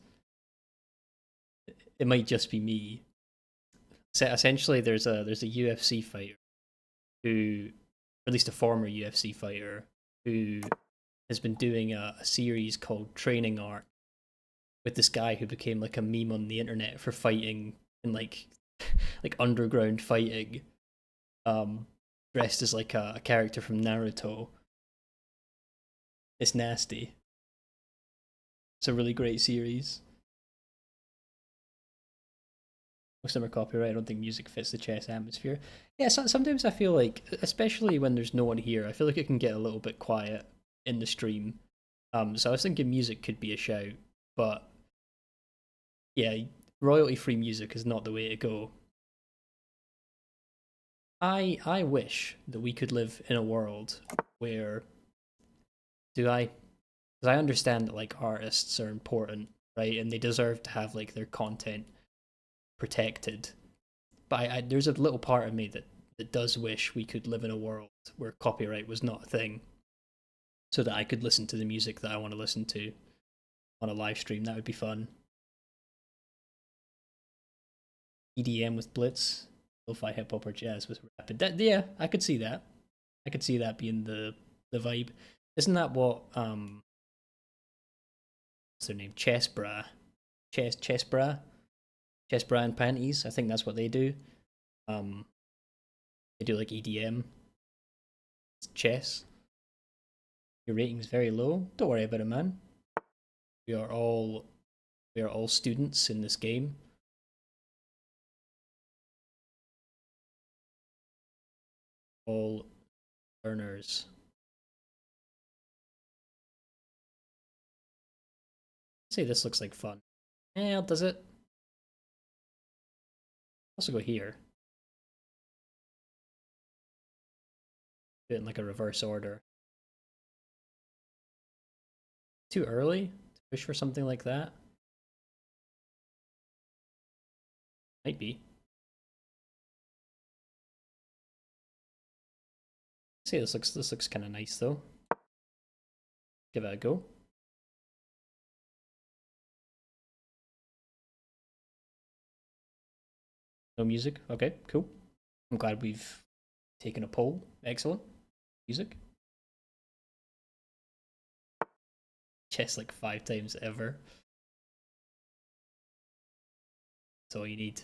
It might just be me. So essentially, there's a UFC fighter who, or at least a former UFC fighter, who has been doing a series called Training Arc with this guy who became like a meme on the internet for fighting in like underground fighting, dressed as like a character from Naruto. It's nasty. It's a really great series. Most of them are copyright. I don't think music fits the chess atmosphere. Yeah, sometimes I feel like, especially when there's no one here, I feel like it can get a little bit quiet in the stream. So I was thinking music could be a shout, but yeah, royalty-free music is not the way to go. I wish that we could live in a world where because I understand that like artists are important, right, and they deserve to have like their content protected. But there's a little part of me that does wish we could live in a world where copyright was not a thing, so that I could listen to the music that I want to listen to on a live stream. That would be fun. EDM with Blitz, lo-fi hip hop or jazz with rapid. Yeah, I could see that. I could see that being the vibe. Isn't that what what's their name? Chessbra, Chessbra and Panties. I think that's what they do. They do like EDM, chess. Your rating's very low. Don't worry about it, man. We are all students in this game. All learners. Say this looks like fun. Yeah, does it? Also go here. Do it in like a reverse order. Too early to push for something like that? Might be. See, this looks kind of nice though. Give it a go. No music. Okay, cool. I'm glad we've taken a poll. Excellent. Music. Chess like 5 times ever. That's all you need.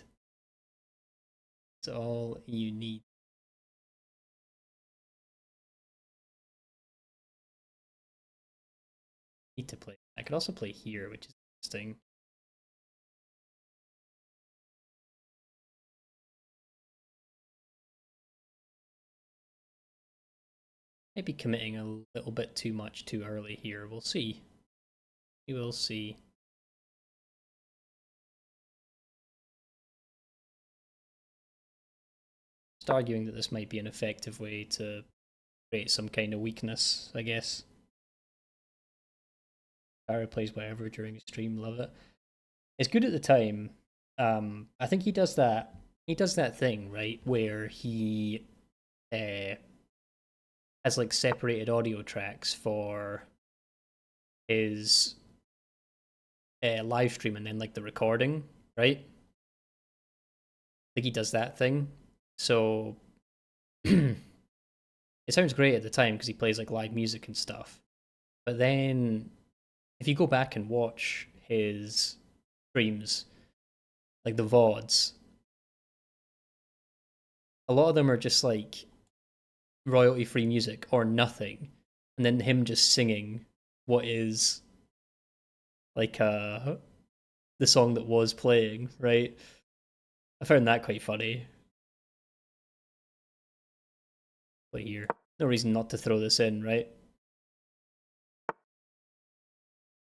That's all you need. Need to play. I could also play here, which is interesting. Maybe committing a little bit too much too early here. We'll see. We will see. Just arguing that this might be an effective way to create some kind of weakness, I guess. Barry plays whatever during a stream, love it. It's good at the time. I think he does that. He does that thing, right, where he has like separated audio tracks for his live stream and then like the recording, right? I think he does that thing. So it sounds great at the time because he plays like live music and stuff. But then if you go back and watch his streams, like the VODs, a lot of them are just like royalty free music or nothing. And then him just singing what is like the song that was playing, right? I found that quite funny. But here, no reason not to throw this in, right?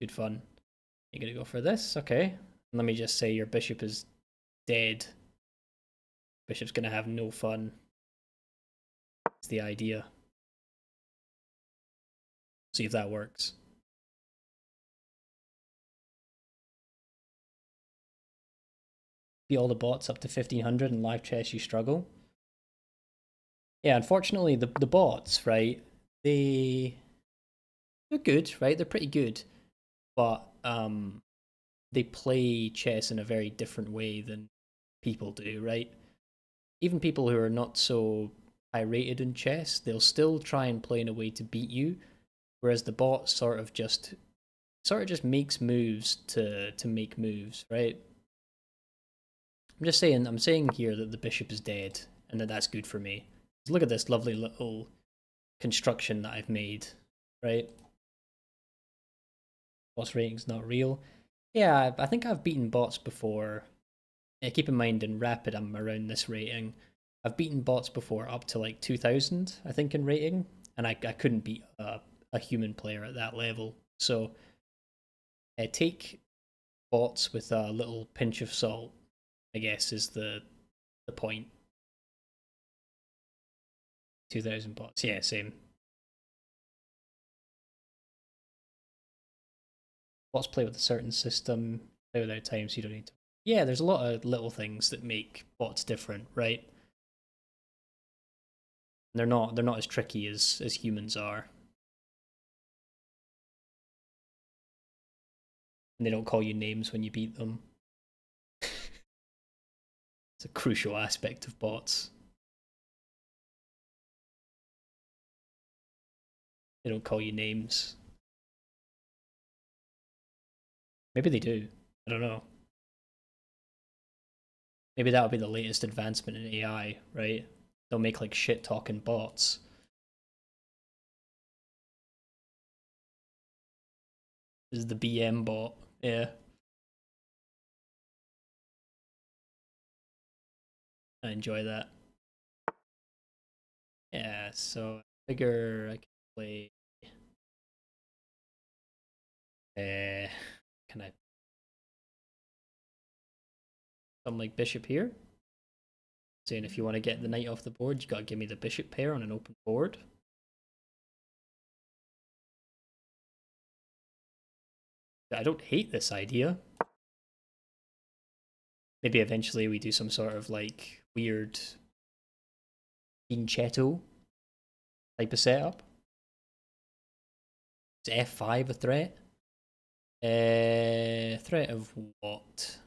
Good fun. You're gonna go for this? Okay. Let me just say your bishop is dead. Bishop's gonna have no fun. That's the idea. See if that works. Beat all the bots up to 1500 in live chess, you struggle. Yeah, unfortunately, the bots, right? They're good, right? They're pretty good, but they play chess in a very different way than people do, right? Even people who are not so high rated in chess, they'll still try and play in a way to beat you, whereas the bot sort of just makes moves to make moves, right? I'm saying here that the bishop is dead and that that's good for me. Look at this lovely little construction that I've made, right? Boss rating's not real. Yeah, I think I've beaten bots before. Keep in mind in Rapid I'm around this rating. I've beaten bots before up to like 2000, I think, in rating, and I couldn't beat a human player at that level. So take bots with a little pinch of salt, I guess, is the point. 2000 bots, yeah, same. Bots play with a certain system, play without time, so you don't need to. Yeah, there's a lot of little things that make bots different, right? They're not as tricky as humans are. And they don't call you names when you beat them. It's a crucial aspect of bots. They don't call you names. Maybe they do. I don't know. Maybe that'll be the latest advancement in AI, right? They'll make like shit talking bots. This is the BM bot. Yeah. I enjoy that. Yeah, so I figure I can play can I something like bishop here? Saying if you want to get the knight off the board, you gotta give me the bishop pair on an open board. I don't hate this idea. Maybe eventually we do some sort of like weird Finchetto type of setup. Is F5 a threat? Threat of what?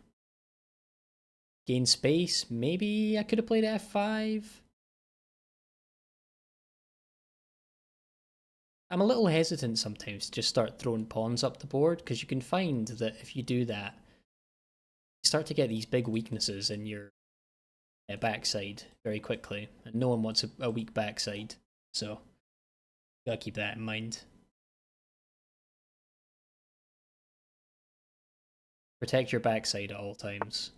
Gain space? Maybe I could have played F5. I'm a little hesitant sometimes to just start throwing pawns up the board because you can find that if you do that, you start to get these big weaknesses in your backside very quickly, and no one wants a weak backside, so gotta keep that in mind. Protect your backside at all times.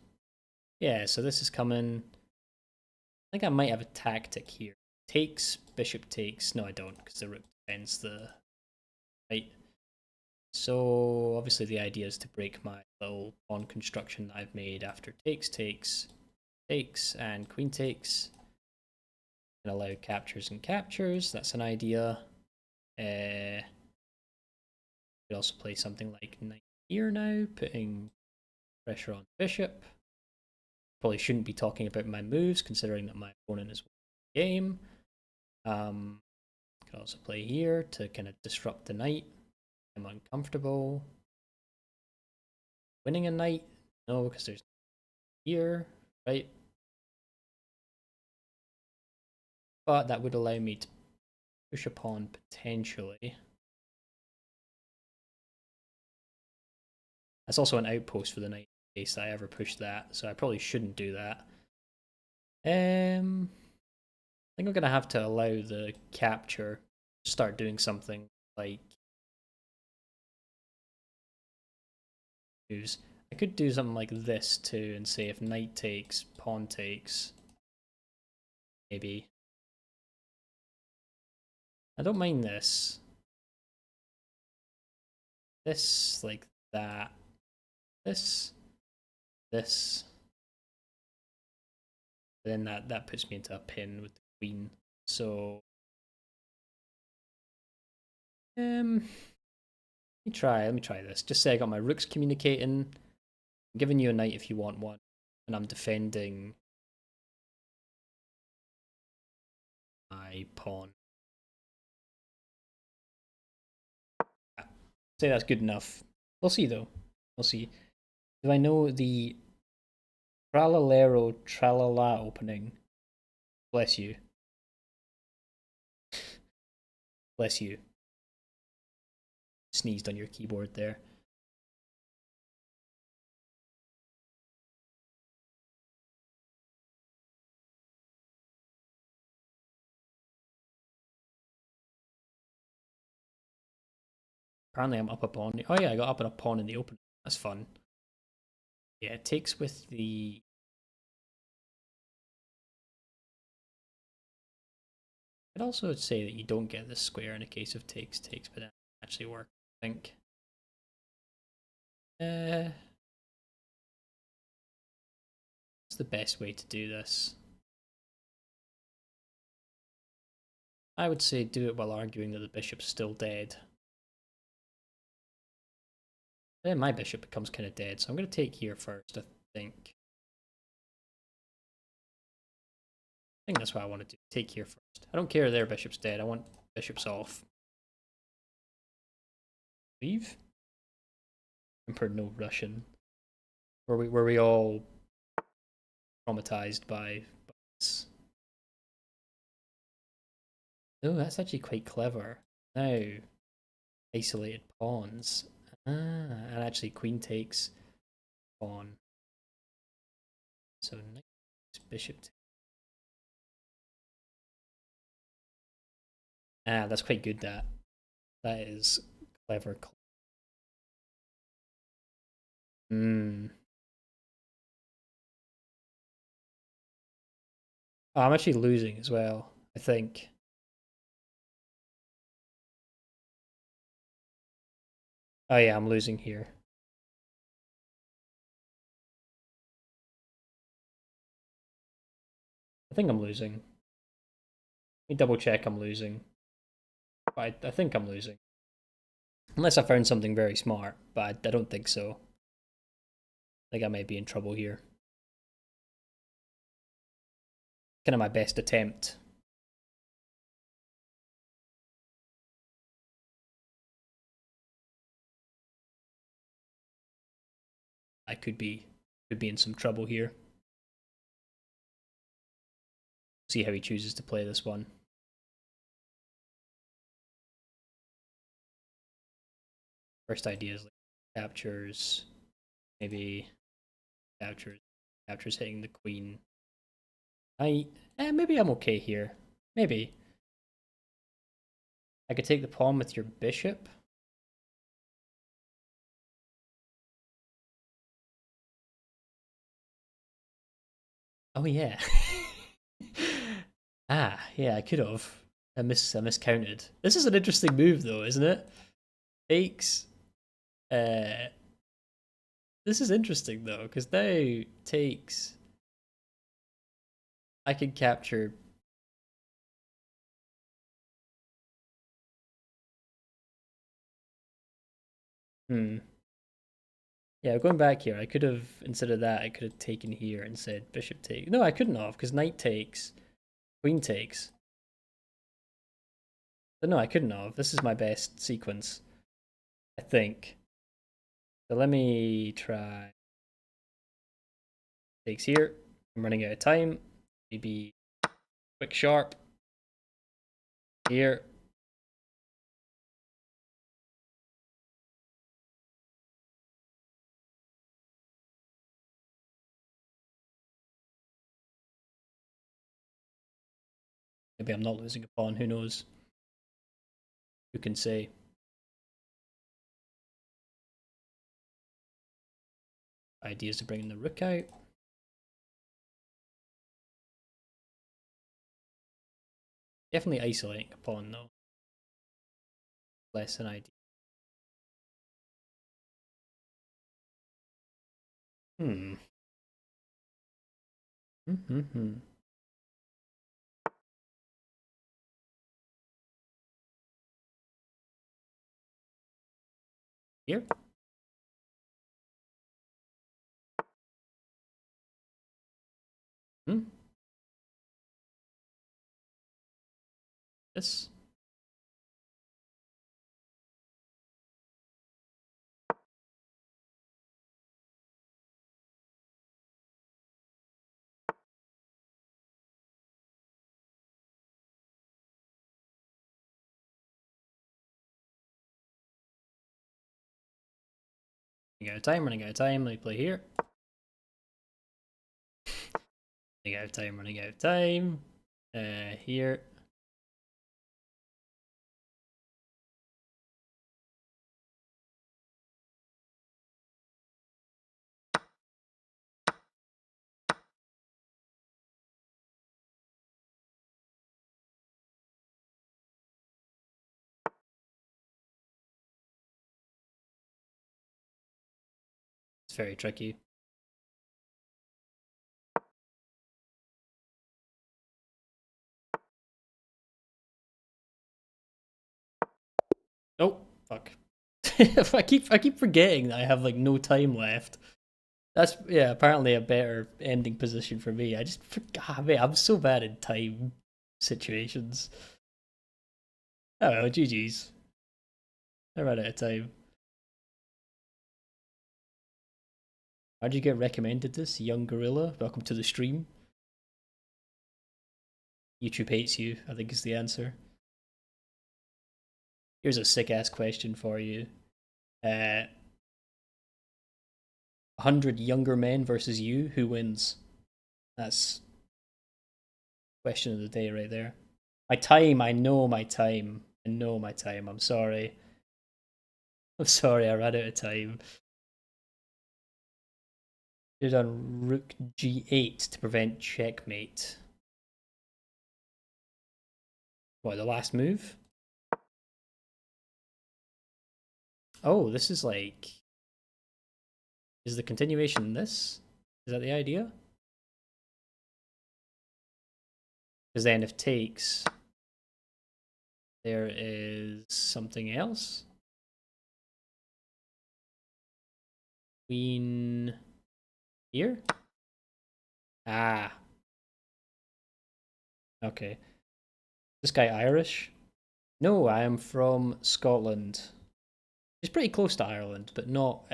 Yeah, so this is coming. I think I might have a tactic here. Takes, bishop takes. No, I don't, because the rook defends the right. So obviously the idea is to break my little pawn construction that I've made after takes, and queen takes. And allow captures and captures. That's an idea. Could also play something like knight here now, putting pressure on bishop. Probably shouldn't be talking about my moves, considering that my opponent is winning the game. Could also play here to kind of disrupt the knight. I'm uncomfortable. Winning a knight? No, because there's here, right? But that would allow me to push a pawn potentially. That's also an outpost for the knight in case I ever push that, so I probably shouldn't do that. I think I'm gonna have to allow the capture to start doing something like moves. I could do something like this too and say if knight takes, pawn takes, maybe. I don't mind this. This, like that. This. This. But then that puts me into a pin with the queen. So let me try this. Just say I got my rooks communicating. I'm giving you a knight if you want one, and I'm defending my pawn. Say that's good enough. We'll see though. We'll see. Do I know the Tralalero Tralala opening? Bless you. Bless you. Sneezed on your keyboard there. Apparently I'm up a pawn. Oh yeah, I got up on a pawn in the open. That's fun. Yeah, it takes with the... I'd also say that you don't get this square in a case of takes, but that actually work, I think. What's the best way to do this? I would say do it while arguing that the bishop's still dead. Then my bishop becomes kind of dead, so I'm going to take here first, I think. I think that's what I want to do. Take here first. I don't care their bishop's dead. I want bishops off. Leave? Emperor no Russian. Were we all traumatized by this? Oh, that's actually quite clever. Now, isolated pawns. And actually queen takes pawn. So knight bishop. That's quite good. That is clever. Oh, I'm actually losing as well, I think. Oh yeah, I'm losing here. I think I'm losing. Let me double check I'm losing. But I think I'm losing. Unless I found something very smart, but I don't think so. I think I may be in trouble here. Kind of my best attempt. I could be in some trouble here. See how he chooses to play this one. First idea is like captures, maybe captures hitting the queen. Maybe I'm okay here. Maybe. I could take the pawn with your bishop. Oh yeah. Yeah, I could have. I miscounted. This is an interesting move though, isn't it? Takes. This is interesting though, because now takes I could capture. Hmm. Yeah, going back here, I could have, instead of that, I could have taken here and said bishop takes. No, I couldn't have, because knight takes, queen takes. But no, I couldn't have. This is my best sequence, I think. So let me try. Takes here. I'm running out of time. Maybe quick sharp. Here. Maybe I'm not losing a pawn, who knows? Who can say? Ideas to bring the rook out. Definitely isolating a pawn though. Less than ideal. Hmm. Mm-hmm. Here. Hmm. This. Running out of time, running out of time. Let me play here. Running out of time, running out of time. Here. It's very tricky. Oh, fuck. I keep forgetting that I have like no time left. That's, yeah, apparently a better ending position for me. I just forgot, mate, I'm so bad in time situations. Oh well, GG's. I ran out of time. How'd you get recommended this, young gorilla? Welcome to the stream. YouTube hates you, I think is the answer. Here's a sick ass question for you. 100 younger men versus you, who wins? That's question of the day right there. My time, I know my time. I know my time. I'm sorry. I'm sorry, I ran out of time. Did on rook g8 to prevent checkmate. What, the last move? Oh, this is like... Is the continuation this? Is that the idea? Because then if takes, there is something else. Queen here? Ah. Okay. This guy Irish? No, I am from Scotland. It's pretty close to Ireland, but not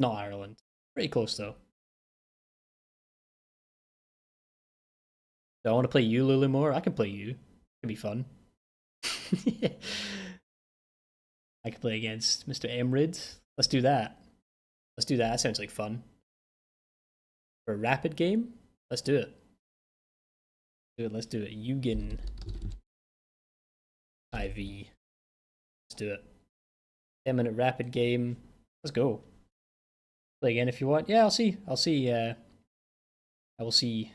Ireland. Pretty close though. Do I want to play you, Lulymore? I can play you. It'd be fun. I could play against Mr. Emrid. Let's do that. Let's do that. That sounds like fun. For a rapid game? Let's do it. Let's do it. Eugen IV. Let's do it. 10-minute rapid game. Let's go. Play again if you want. Yeah, I'll see. I will see.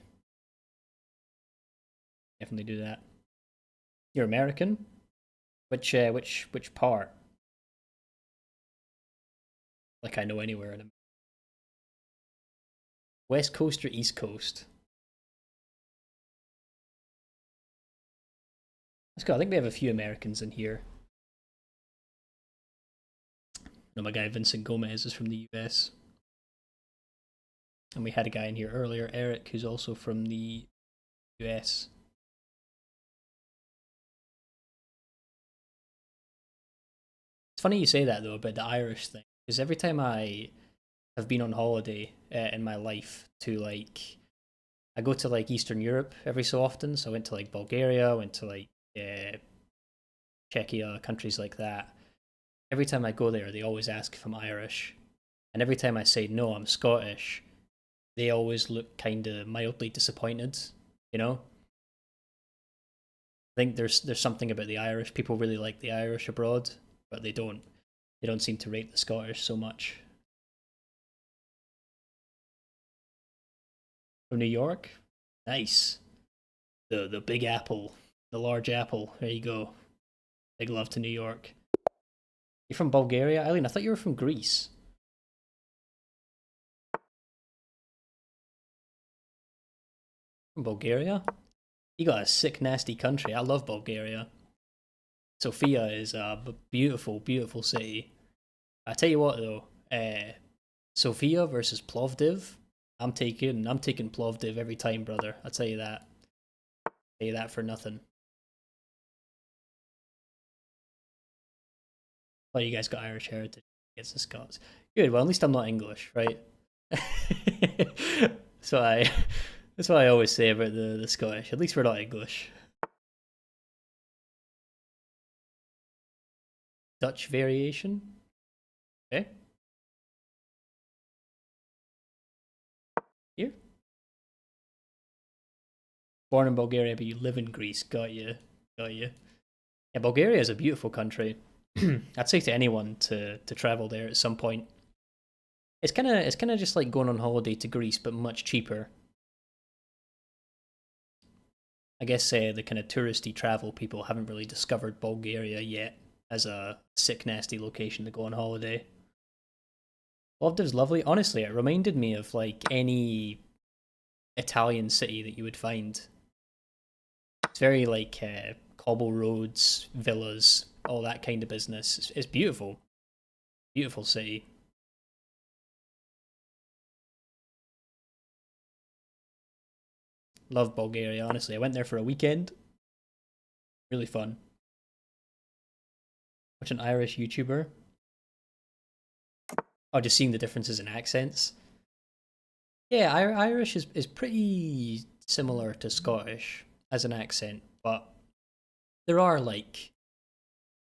Definitely do that. You're American? Which part? like I know anywhere in America. West Coast or East Coast? Let's go. I think we have a few Americans in here. No, my guy Vincent Gomez is from the US. And we had a guy in here earlier, Eric, who's also from the US. It's funny you say that though about the Irish thing, because every time I have been on holiday in my life to like, I go to like Eastern Europe every so often. So I went to like Bulgaria, went to like Czechia, countries like that. Every time I go there, they always ask if I'm Irish, and every time I say no, I'm Scottish, they always look kind of mildly disappointed. You know, I think there's something about the Irish. People really like the Irish abroad, but they don't seem to rate the Scottish so much. From New York, nice. The Big Apple, the large apple. There you go. Big love to New York. You're from Bulgaria, Eileen? I thought you were from Greece. From Bulgaria? You got a sick, nasty country. I love Bulgaria. Sofia is a beautiful, beautiful city. I tell you what, though, Sofia versus Plovdiv. I'm taking Plovdiv every time, brother. I'll tell you that. I'll tell you that for nothing. Oh, you guys got Irish heritage against the Scots. Good. Well, at least I'm not English, right? so I That's what I always say about the Scottish. At least we're not English. Dutch variation. Okay. Here. Born in Bulgaria, but you live in Greece. Got you. Got you. Yeah, Bulgaria is a beautiful country. I'd say to anyone to travel there at some point. It's kind of just like going on holiday to Greece, but much cheaper. I guess the kind of touristy travel people haven't really discovered Bulgaria yet as a sick, nasty location to go on holiday. Plovdiv's lovely. Honestly, it reminded me of like any Italian city that you would find. It's very like cobble roads, villas, all that kind of business. It's beautiful, beautiful city. Love Bulgaria. Honestly, I went there for a weekend. Really fun. Watch an Irish YouTuber. Oh, just seeing the differences in accents. Yeah, Irish is pretty similar to Scottish as an accent, but there are like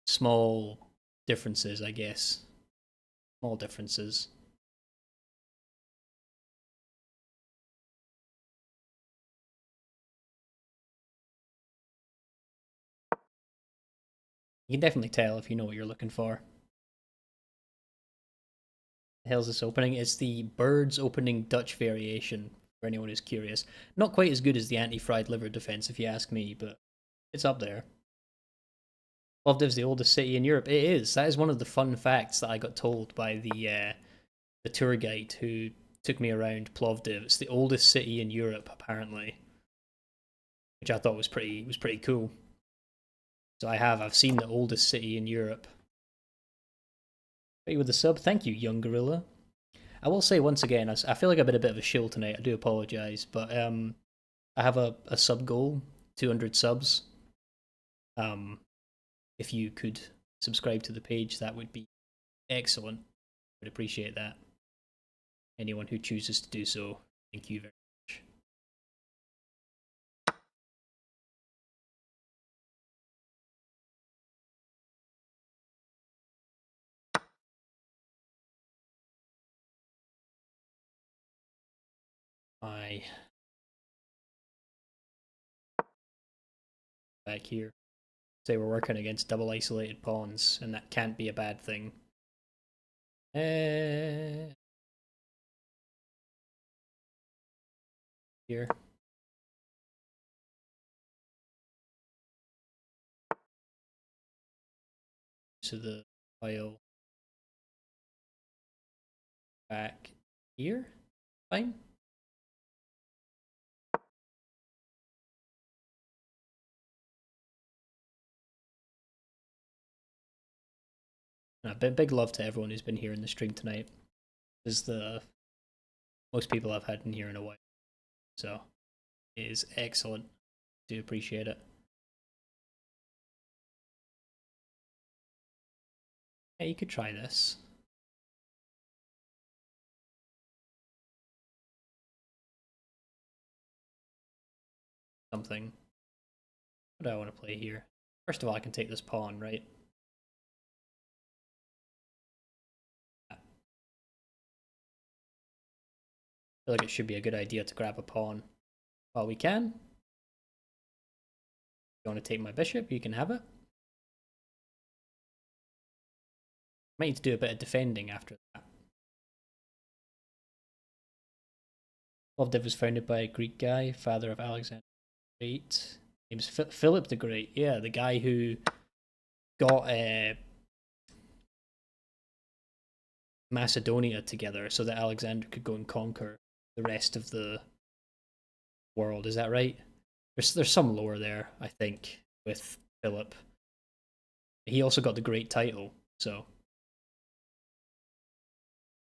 small differences, I guess. Small differences. You can definitely tell if you know what you're looking for. The hell's this opening? It's the Birds opening Dutch variation, for anyone who's curious. Not quite as good as the anti-fried liver defense, if you ask me, but it's up there. Plovdiv's the oldest city in Europe. It is. That is one of the fun facts that I got told by the tour guide who took me around Plovdiv. It's the oldest city in Europe, apparently, which I thought was pretty cool. So I've seen the oldest city in Europe. Hey, with the sub, thank you, young gorilla. I will say once again, I feel like I've been a bit of a shill tonight. I do apologize, but I have a sub goal, 200 subs. Um, if you could subscribe to the page, that would be excellent. Would appreciate that. Anyone who chooses to do so, thank you very much. I back here. Say we're working against double isolated pawns, and that can't be a bad thing. Here. To the file. back here. Fine. A big love to everyone who's been here in the stream tonight. This is the most people I've had in here in a while. So it is excellent. Do appreciate it. Yeah, you could try this. Something. What do I want to play here? First of all, I can take this pawn, right? I feel like it should be a good idea to grab a pawn while we can. If you want to take my bishop, you can have it. Might need to do a bit of defending after that. Plovdiv was founded by a Greek guy, father of Alexander the Great. Name's Philip the Great. Yeah, the guy who got Macedonia together so that Alexander could go and conquer the rest of the world. Is that right? There's some lore there, I think, with Philip. He also got the Great title, so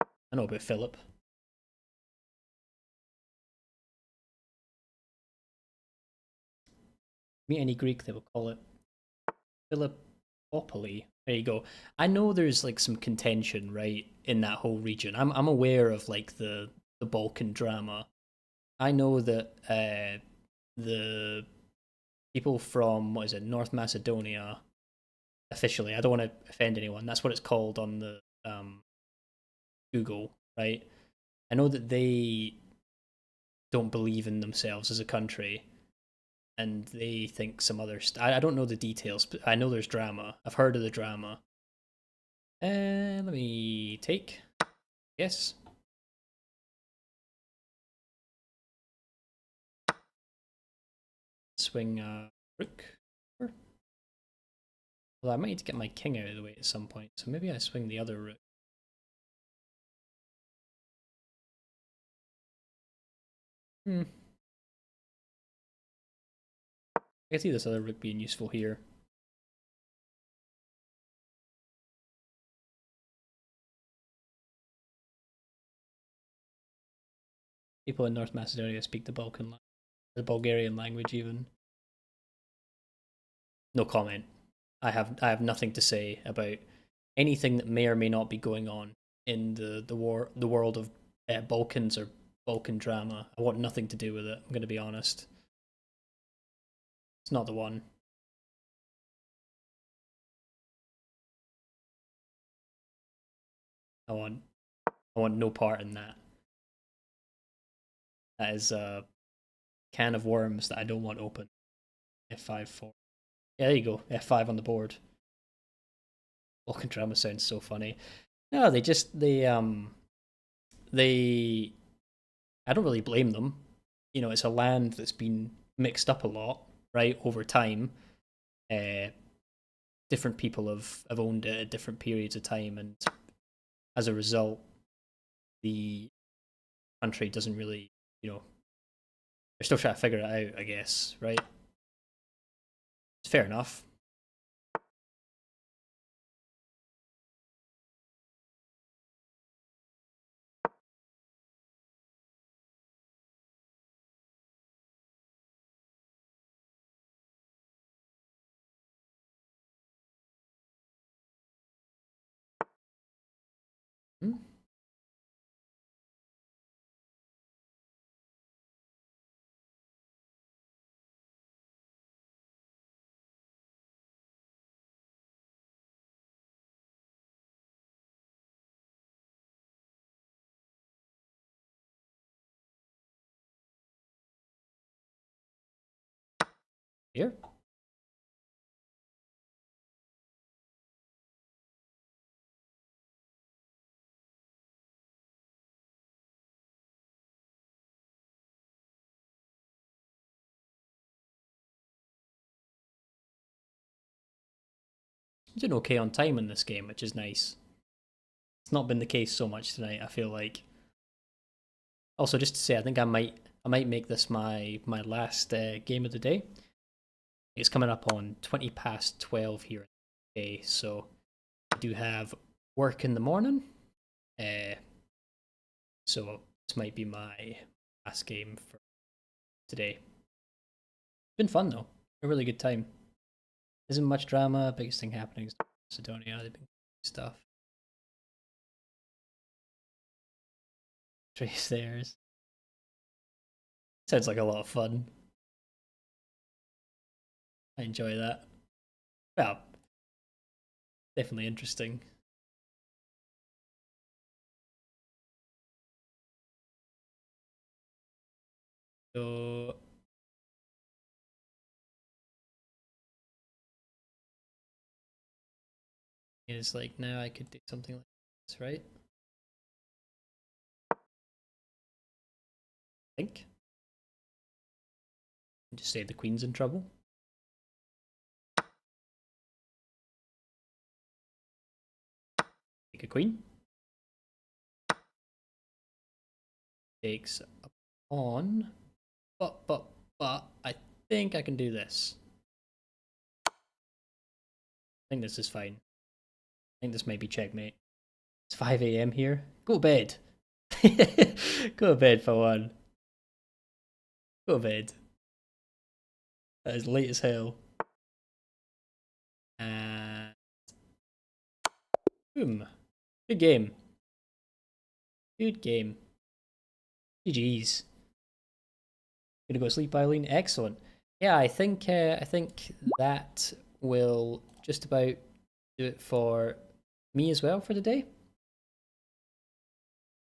I know about Philip. Meet any Greek, they will call it Philippopoly. There you go. I know there's like some contention, right, in that whole region. I'm aware of like the Balkan drama. I know that the people from what is it, North Macedonia, officially, I don't want to offend anyone. That's what it's called on the Google, right? I know that they don't believe in themselves as a country, and they think some other. I don't know the details, but I know there's drama. I've heard of the drama. Let me take. Yes. Swing rook. Well, I might need to get my king out of the way at some point, so maybe I swing the other rook. I can see this other rook being useful here. People in North Macedonia speak the the Bulgarian language even. No comment. I have nothing to say about anything that may or may not be going on in the world of Balkans or Balkan drama. I want nothing to do with it. I'm going to be honest. It's not the one. I want no part in that. That is a can of worms that I don't want open. F5-4. Yeah, there you go. F5 on the board. Balkan drama sounds so funny. No, they I don't really blame them. You know, it's a land that's been mixed up a lot, right, over time. Uh, Different people have owned it at different periods of time, and as a result, the country doesn't really, you know, they're still trying to figure it out, I guess, right? It's fair enough. Hmm? Here? I'm doing okay on time in this game, which is nice. It's not been the case so much tonight, I feel like. Also, just to say, I think I might make this my last game of the day. It's coming up on 20 past 12 here today, so I do have work in the morning. So this might be my last game for today. Been fun though, a really good time. Isn't much drama. Biggest thing happening is Macedonia. They've been stuff. Three stairs. Sounds like a lot of fun. I enjoy that. Well, definitely interesting. So it's like now I could do something like this, right? I think. And just say the queen's in trouble. Take a queen. Takes a pawn. But I think I can do this. I think this is fine. I think this may be checkmate. It's 5 a.m. here. Go to bed. Go to bed for one. Go to bed. That is late as hell. And boom. Good game. Good game. GG's. Gonna go to sleep, Eileen. Excellent. Yeah, I think that will just about do it for me as well for the day.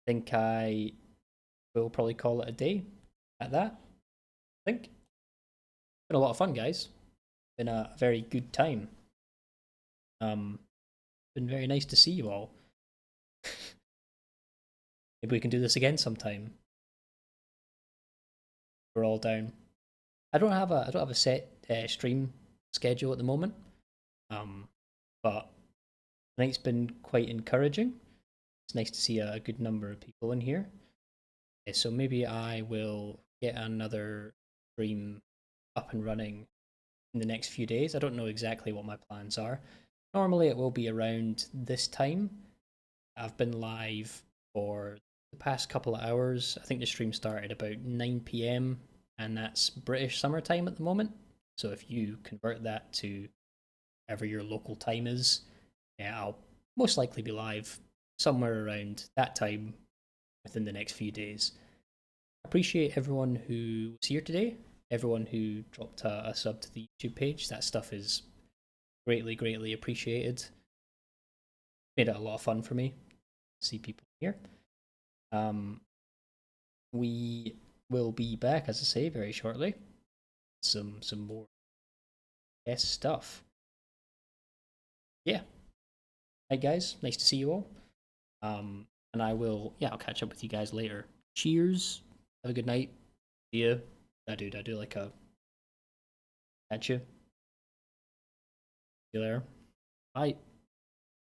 I think I will probably call it a day at that. I think. Been a lot of fun, guys. Been a very good time. Been very nice to see you all. Maybe we can do this again sometime. We're all down. I don't have a set stream schedule at the moment. But tonight's been quite encouraging. It's nice to see a good number of people in here. So maybe I will get another stream up and running in the next few days. I don't know exactly what my plans are. Normally it will be around this time. I've been live for the past couple of hours. I think the stream started about 9 p.m. and that's British summertime at the moment. So if you convert that to whatever your local time is, yeah, I'll most likely be live somewhere around that time within the next few days. Appreciate everyone who was here today, everyone who dropped a sub to the YouTube page. That stuff is greatly appreciated. Made it a lot of fun for me to see people here. We will be back, as I say, very shortly. Some more guest stuff. Yeah. Hey guys, nice to see you all. And I'll catch up with you guys later. Cheers. Have a good night. See ya. I do like a catch you. See you later. Bye.